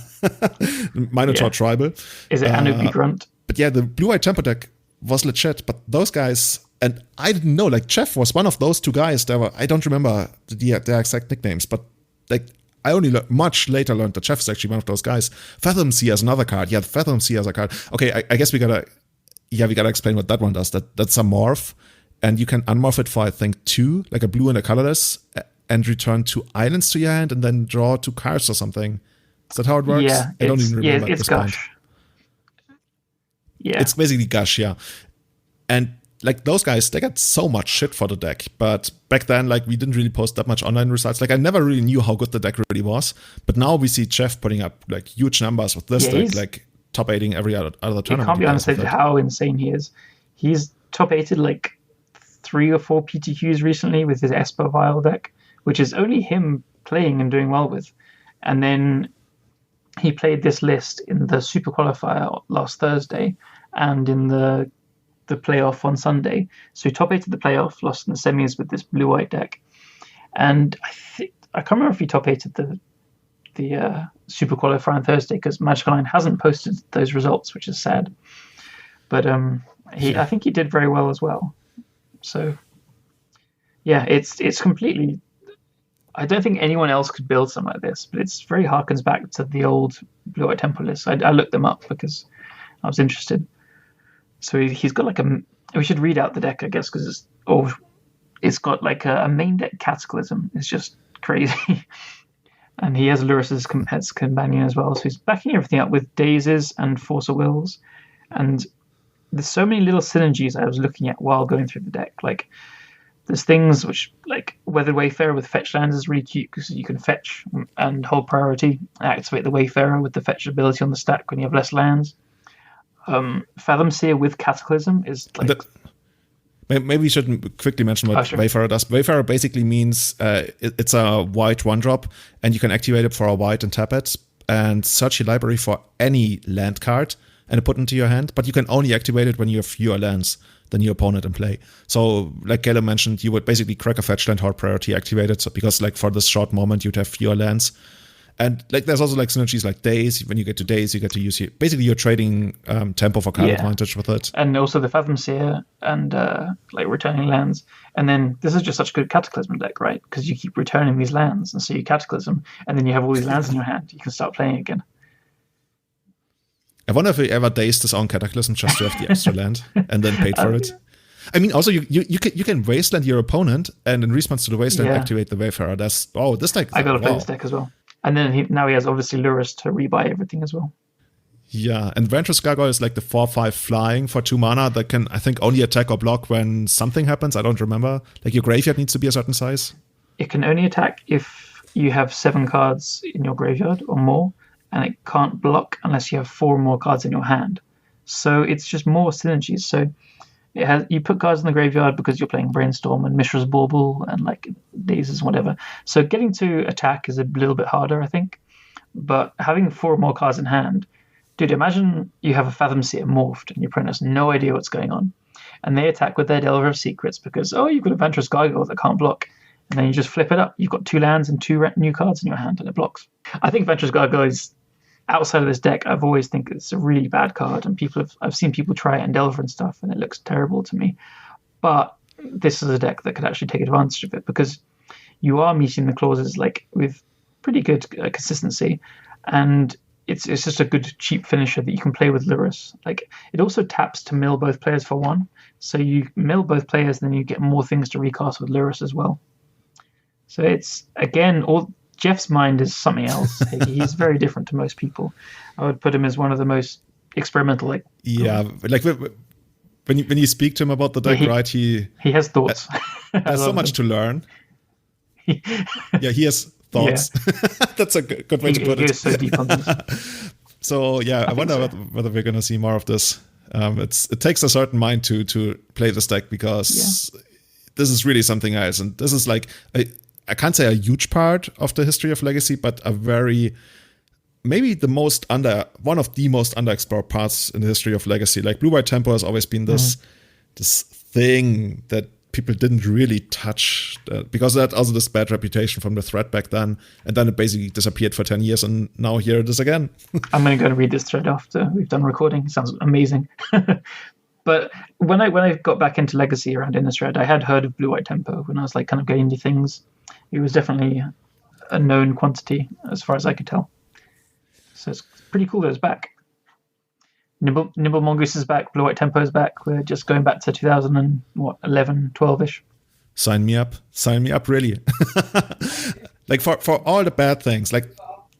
Minotaur Tribal. Is it Anubi Grunt? But yeah, the Blue-White Tempo deck was legit. But those guys, and I didn't know, like Jeff was one of those 2 guys. I don't remember their exact nicknames, but like, I only much later learned that Jeff is actually one of those guys. Fathom Sea is another card. Yeah, Fathom Sea is a card. Okay, I guess we gotta explain what that one does. That's a morph, and you can unmorph it for I think 2, like a blue and a colorless, and return 2 islands to your hand, and then draw 2 cards or something. Is that how it works? Yeah, I don't even remember. Yeah, it's Gush. Point. Yeah, it's basically Gush. Yeah, and like those guys, they got so much shit for the deck. But back then, like we didn't really post that much online results. Like I never really knew how good the deck really was. But now we see Jeff putting up like huge numbers with this deck, like top 8ing every other tournament. It can't be understated how insane he is. He's top 8'd like 3 or 4 PTQs recently with his Esper Vial deck, which is only him playing and doing well with. And then he played this list in the Super Qualifier last Thursday and in the playoff on Sunday. So he top 8'd the playoff, lost in the semis with this blue-white deck. And I can't remember if he top 8'd the Super Qualifier on Thursday because Magic Online hasn't posted those results, which is sad. But I think he did very well as well. So yeah, it's completely. I don't think anyone else could build something like this, but it's very harkens back to the old Blue-White Temple list. I looked them up because I was interested. So he's got like we should read out the deck, I guess, because it's got like a main deck Cataclysm. It's just crazy. And he has Luris's companion as well. So he's backing everything up with Daisies and Force of Wills. And there's so many little synergies I was looking at while going through the deck. Like, there's things which, like, Weathered Wayfarer with fetch lands is really cute because you can fetch and hold priority, activate the Wayfarer with the fetch ability on the stack when you have less lands. Fathom Seer with Cataclysm is like... Maybe we should quickly mention what Wayfarer does. Wayfarer basically means it's a white 1-drop, and you can activate it for a white and tap it, and search your library for any land card and put it into your hand, but you can only activate it when you have fewer lands than your opponent in play. So, like Callum mentioned, you would basically crack a fetch land, hold priority, activate it, so, because like for this short moment you'd have fewer lands. And like there's also like synergies like days. When you get to days, you get to use basically you're trading tempo for card advantage with it. And also the Fathom Seer and like returning lands. And then this is just such a good Cataclysm deck, right? Because you keep returning these lands, and so you Cataclysm, and then you have all these lands in your hand. You can start playing again. I wonder if we ever dazed his own Cataclysm just to have the extra land and then paid for it. I mean, also you can wasteland your opponent, and in response to the wasteland, activate the Wayfarer. This deck. I gotta play this deck as well. And then now he has obviously Lurrus to rebuy everything as well. Yeah, and Ventress Gargoyle is like the 4/5 flying for 2 mana that can, I think, only attack or block when something happens. I don't remember. Like your graveyard needs to be a certain size. It can only attack if you have 7 cards in your graveyard or more, and it can't block unless you have 4 or more cards in your hand. So it's just more synergies. So you put cards in the graveyard because you're playing Brainstorm and Mishra's Bauble and like Dazes and whatever. So getting to attack is a little bit harder, I think. But having 4 or more cards in hand, dude, imagine you have a Fathom Seer morphed and your opponent has no idea what's going on. And they attack with their Delver of Secrets because, you've got a Ventress Gargoyle that can't block. And then you just flip it up. You've got 2 lands and 2 new cards in your hand and it blocks. I think Ventress Gargoyle is, outside of this deck, I've always think it's a really bad card, and I've seen people try it in Delver and stuff, and it looks terrible to me. But this is a deck that could actually take advantage of it because you are meeting the clauses like with pretty good consistency, and it's just a good cheap finisher that you can play with Lurrus. Like, it also taps to mill both players for 1, so you mill both players, and then you get more things to recast with Lurrus as well. So it's again Jeff's mind is something else. He's very different to most people. I would put him as one of the most experimental. Like when you speak to him about the deck, right? He has thoughts. There's so much to learn. He has thoughts. Yeah. That's a good way to put it. He is so deep on this. So I wonder whether we're going to see more of this. It takes a certain mind to play this deck because this is really something else, and this is like I can't say a huge part of the history of Legacy, but a very, maybe one of the most underexplored parts in the history of Legacy. Like Blue-White Tempo has always been this thing that people didn't really touch because it had also this bad reputation from the thread back then, and then it basically disappeared for 10 years, and now here it is again. I'm going to go and read this thread after we've done recording. It sounds amazing. But when I got back into Legacy around Innistrad, I had heard of Blue-White Tempo when I was like kind of getting into things. It was definitely a known quantity as far as I could tell. So it's pretty cool that it's back. Nimble Mongoose is back. Blue-White Tempo is back. We're just going back to 2011, 12-ish. Sign me up. Sign me up, really. Like for all the bad things, like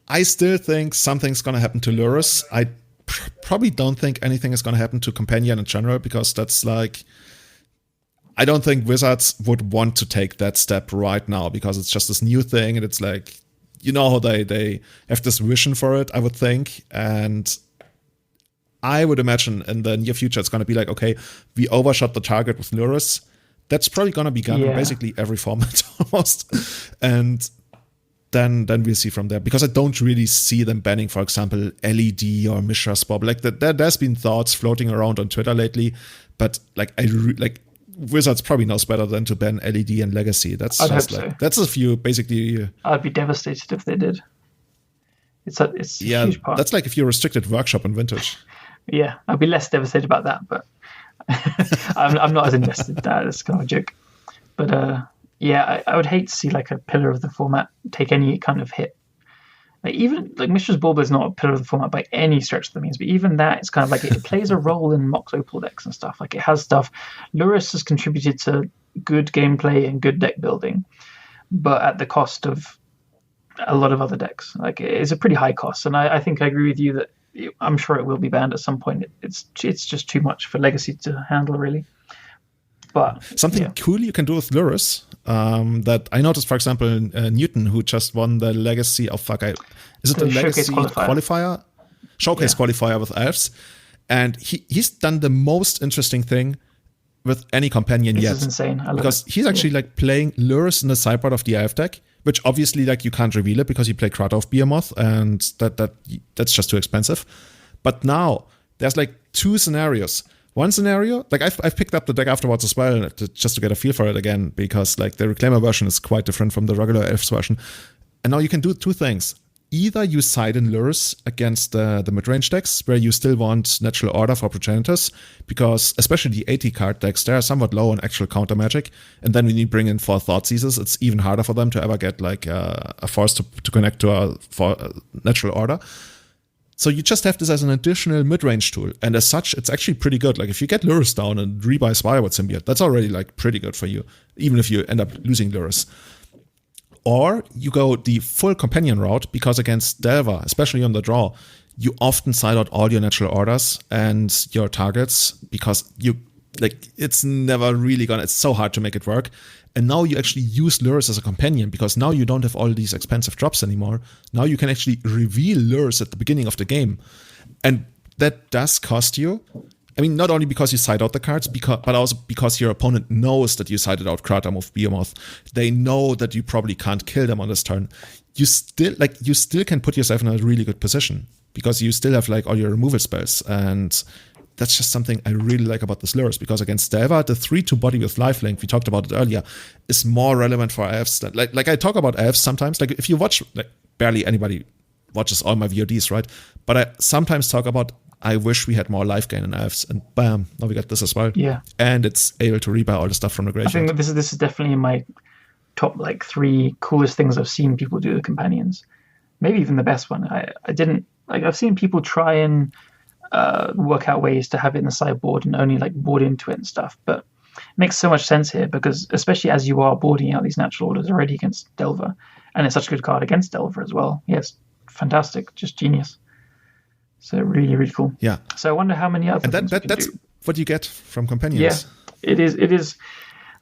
I still think something's going to happen to Lurrus. I probably don't think anything is going to happen to Companion in general, because that's like, I don't think Wizards would want to take that step right now, because it's just this new thing, and it's like, how they have this vision for it, I would think. And I would imagine in the near future it's going to be like, okay, we overshot the target with Lurrus. That's probably going to be gone in basically every format almost. And then we'll see from there, because I don't really see them banning, for example, LED or Mishra's Bauble. Like there's been thoughts floating around on Twitter lately, but like Wizards probably knows better than to ban LED and Legacy. That's that's a few basically. I'd be devastated if they did. It's a huge part. That's like if you restricted Workshop and Vintage. Yeah, I'd be less devastated about that, but I'm not as invested in that. It's kind of a joke. But I would hate to see like a pillar of the format take any kind of hit. Like even like Mishra's Bauble is not a pillar of the format by any stretch of the means, but even that, it's kind of like it plays a role in Mox Opal decks and stuff. Like it has stuff. Lurrus has contributed to good gameplay and good deck building, but at the cost of a lot of other decks. Like it's a pretty high cost, and I think I agree with you that I'm sure it will be banned at some point. It's just too much for Legacy to handle, really. But something cool you can do with Lurus that I noticed, for example, Newton, who just won the Legacy of is it the Legacy qualifier? Showcase qualifier with elves, and he's done the most interesting thing with any companion yet. This is insane. I love because he's actually like playing Lurus in the sideboard of the elf deck, which obviously like you can't reveal it because you play Kratos Behemoth, and that's just too expensive. But now there's like two scenarios. One scenario, like I've picked up the deck afterwards as well, just to get a feel for it again, because like the Reclaimer version is quite different from the regular Elves version. And now you can do two things. Either you side in Lurus against the mid-range decks, where you still want Natural Order for Progenitors, because especially the 80 card decks, they are somewhat low on actual counter magic. And then when you bring in 4 Thoughtseizes, it's even harder for them to ever get like a force to connect to a Natural Order. So you just have this as an additional mid-range tool. And as such, it's actually pretty good. Like if you get Lurus down and rebuy Spire with Symbiote, that's already like pretty good for you, even if you end up losing Lurus. Or you go the full companion route, because against Delver, especially on the draw, you often side out all your natural orders and your targets, because it's never really it's so hard to make it work. And now you actually use Lurus as a companion, because now you don't have all these expensive drops anymore. Now you can actually reveal Lurus at the beginning of the game. And that does cost you. I mean, not only because you side out the cards, but also because your opponent knows that you sided out Kratom of Behemoth. They know that you probably can't kill them on this turn. You still can put yourself in a really good position, because you still have like all your removal spells. And that's just something I really like about this Lurus, because against Delver, the 3-2 body with lifelink, we talked about it earlier, is more relevant for elves. Like I talk about elves sometimes. Like if you watch, like barely anybody watches all my VODs, right? But I sometimes talk about, I wish we had more life gain in elves, and bam, now we got this as well. Yeah. And it's able to rebuy all the stuff from the graveyard. I think that this is definitely in my top like 3 coolest things I've seen people do with companions. Maybe even the best one. I've seen people try and work out ways to have it in the sideboard and only like board into it and stuff, but it makes so much sense here, because especially as you are boarding out these natural orders already against Delver, and it's such a good card against Delver as well. Yes, fantastic, just genius. So really, really cool. Yeah. So I wonder how many other things that's do. What you get from companions. Yeah, it is.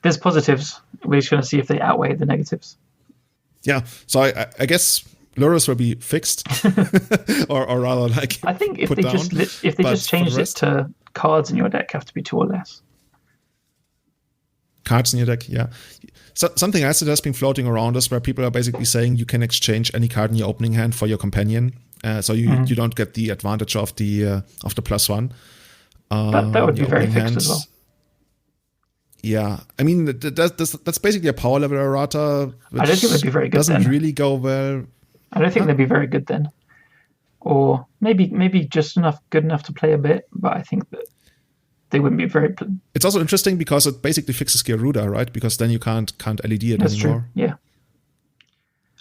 There's positives. We're just going to see if they outweigh the negatives. Yeah. So I guess Lurus will be fixed, or rather, like I think if they just changed it to cards in your deck have to be 2 or less. Cards in your deck, yeah. So something else that has been floating around is where people are basically saying you can exchange any card in your opening hand for your companion. So you don't get the advantage of the +1. That would be very fixed as well. Yeah, I mean that's basically a power level errata. I don't think that'd be very good. Doesn't really go well. I don't think they'd be very good then, or maybe just good enough to play a bit. But I think that they wouldn't be very. It's also interesting because it basically fixes Garuda, right? Because then you can't LED it That's anymore. True. Yeah.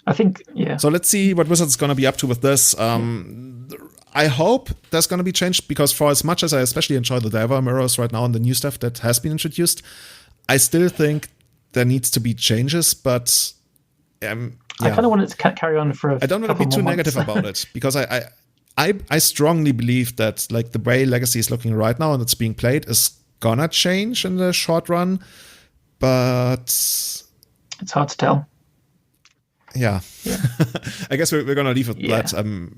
I think, yeah. So let's see what Wizards is going to be up to with this. I hope there's going to be change, because for as much as I especially enjoy the Delver mirrors right now and the new stuff that has been introduced, I still think there needs to be changes, but I kind of want it to carry on for I don't want to be too negative about it, because I strongly believe that like the way Legacy is looking right now and it's being played is gonna change in the short run, but it's hard to tell. Yeah. I guess we're gonna leave it at that.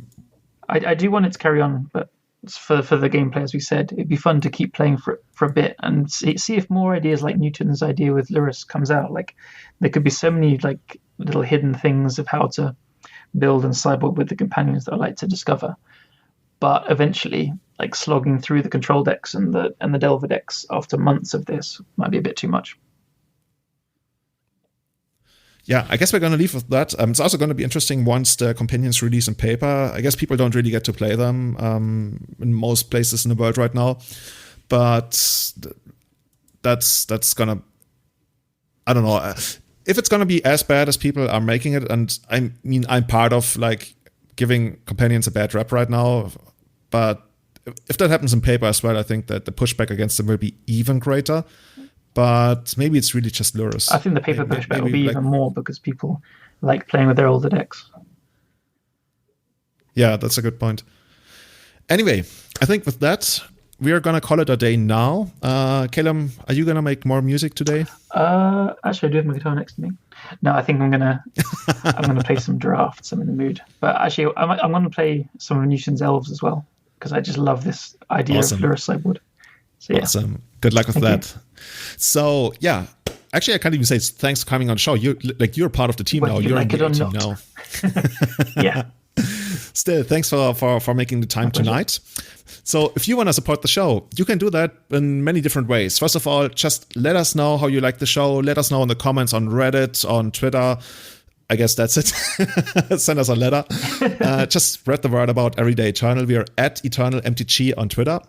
I do want it to carry on, but for the gameplay, as we said, it'd be fun to keep playing for a bit and see if more ideas like Newton's idea with Lurus comes out. Like there could be so many like little hidden things of how to build and sideboard with the companions that I like to discover. But eventually, like slogging through the control decks and the Delver decks after months of this might be a bit too much. Yeah, I guess we're going to leave with that. It's also going to be interesting once the companions release in paper. I guess people don't really get to play them in most places in the world right now. But that's going to... I don't know. If it's going to be as bad as people are making it, and I mean, I'm part of like giving companions a bad rep right now, but if that happens in paper as well, I think that the pushback against them will be even greater. But maybe it's really just Lurus. I think the paper pushback will be even more because people like playing with their older decks. Yeah, that's a good point. Anyway, I think with that, we are going to call it a day now. Callum, are you going to make more music today? Actually, I do have my guitar next to me. No, I think I'm gonna play some drafts. I'm in the mood. But actually, I'm gonna play some of Newton's Elves as well because I just love this idea of Lurus sideboard. So yeah. Awesome. Good luck with that. So yeah, actually, I can't even say thanks for coming on the show. You're part of the team now. You're like in the team now. Yeah. Still, thanks for making the time tonight. So if you want to support the show, you can do that in many different ways. First of all, just let us know how you like the show. Let us know in the comments on Reddit, on Twitter. I guess that's it. Send us a letter. Just spread the word about Everyday Eternal. We are at EternalMTG on Twitter.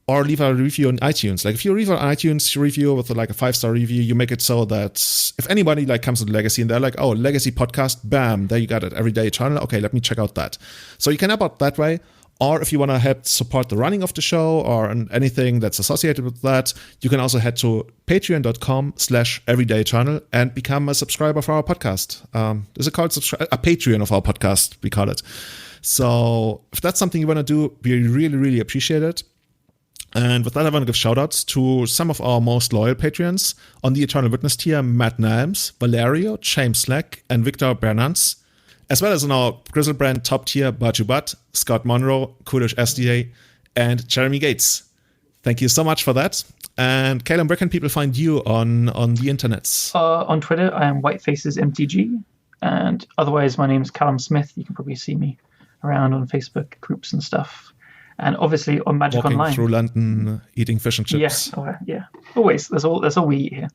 Or leave a review on iTunes. Like if you leave an iTunes review with like a 5-star review, you make it so that if anybody like comes to Legacy and they're like, oh, Legacy podcast, bam, there you got it. Everyday Eternal. Okay, let me check out that. So you can help out that way. Or if you want to help support the running of the show or anything that's associated with that, you can also head to patreon.com/everydayeternal and become a subscriber for our podcast. Is it called a Patreon of our podcast? We call it. So if that's something you want to do, we really, really appreciate it. And with that, I want to give shout-outs to some of our most loyal patrons. On the Eternal Witness tier, Matt Nams, Valerio, James Slack, and Victor Bernans. As well as on our Grizzlebrand top tier, Baju Butt, Scott Monroe, Kulish SDA, and Jeremy Gates. Thank you so much for that. And Callum, where can people find you on the internets? On Twitter, I am Whitefaces MTG. And otherwise, my name is Callum Smith. You can probably see me around on Facebook groups and stuff. And obviously on Magic Walking Online. Through London, eating fish and chips. Yeah. Always. That's all we eat here.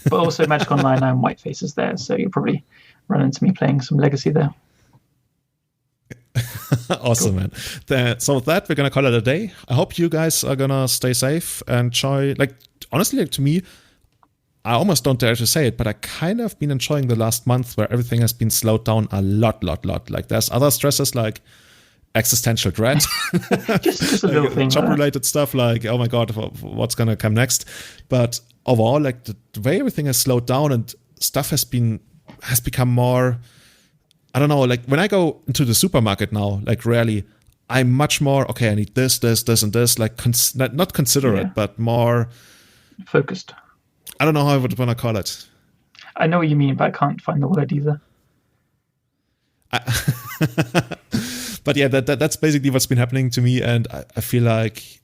But also Magic Online, I'm Whitefaces there, so you'll probably run into me playing some Legacy there. Awesome, man. So with that, we're going to call it a day. I hope you guys are going to stay safe and enjoy. Like, honestly, to me, I almost don't dare to say it, but I kind of been enjoying the last month where everything has been slowed down a lot. Like, there's other stresses like existential dread, just a little thing, job-related stuff like, oh my god, what's gonna come next? But overall, like the way everything has slowed down and stuff has become more. I don't know. Like when I go into the supermarket now, like rarely, I'm much more okay. I need this, and this. Like not considerate, but more focused. I don't know how I would want to call it. I know what you mean, but I can't find the word either. But yeah, that's basically what's been happening to me, and I feel like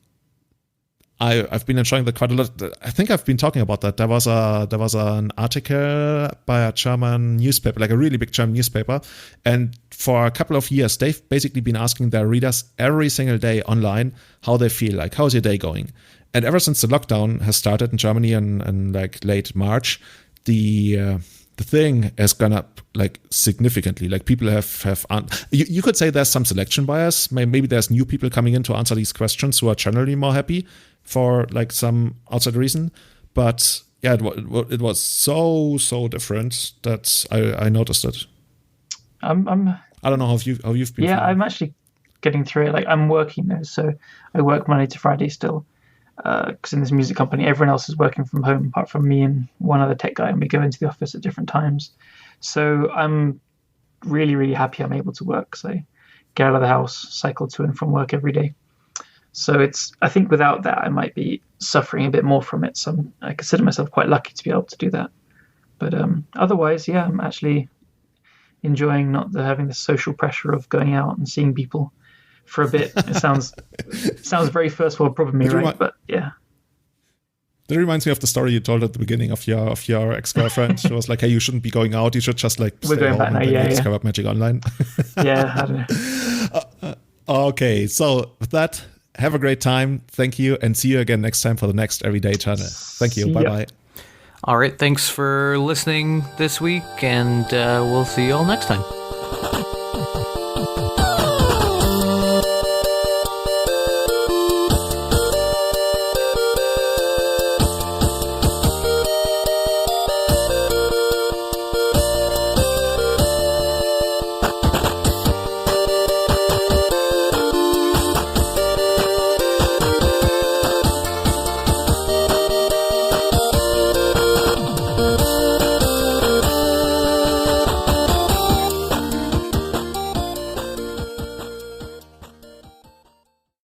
I've been enjoying that quite a lot. I think I've been talking about that. There was an article by a German newspaper, like a really big German newspaper, and for a couple of years they've basically been asking their readers every single day online how they feel, like how's your day going. And ever since the lockdown has started in Germany in like late March, the thing has gone up like significantly. Like people have you could say there's some selection bias. Maybe there's new people coming in to answer these questions who are generally more happy for like some outside reason. But yeah, it was so different that I noticed it. I don't know how you've been. Yeah, feeling. I'm actually getting through it. Like I'm working though, so I work Monday to Friday still. Because in this music company, everyone else is working from home apart from me and one other tech guy, and we go into the office at different times. So I'm really, really happy I'm able to work. So I get out of the house, cycle to and from work every day. So I think without that, I might be suffering a bit more from it. So I consider myself quite lucky to be able to do that. But otherwise, yeah, I'm actually enjoying not having the social pressure of going out and seeing people for a bit. It sounds very first world problem, right? But yeah. That reminds me of the story you told at the beginning of your ex-girlfriend. She was like, "Hey, you shouldn't be going out. You should just like stay home and discover Magic Online." Yeah, I don't know. Okay, so with that, have a great time. Thank you, and see you again next time for the next Everyday Channel. Thank you. Bye. All right, thanks for listening this week, and we'll see you all next time.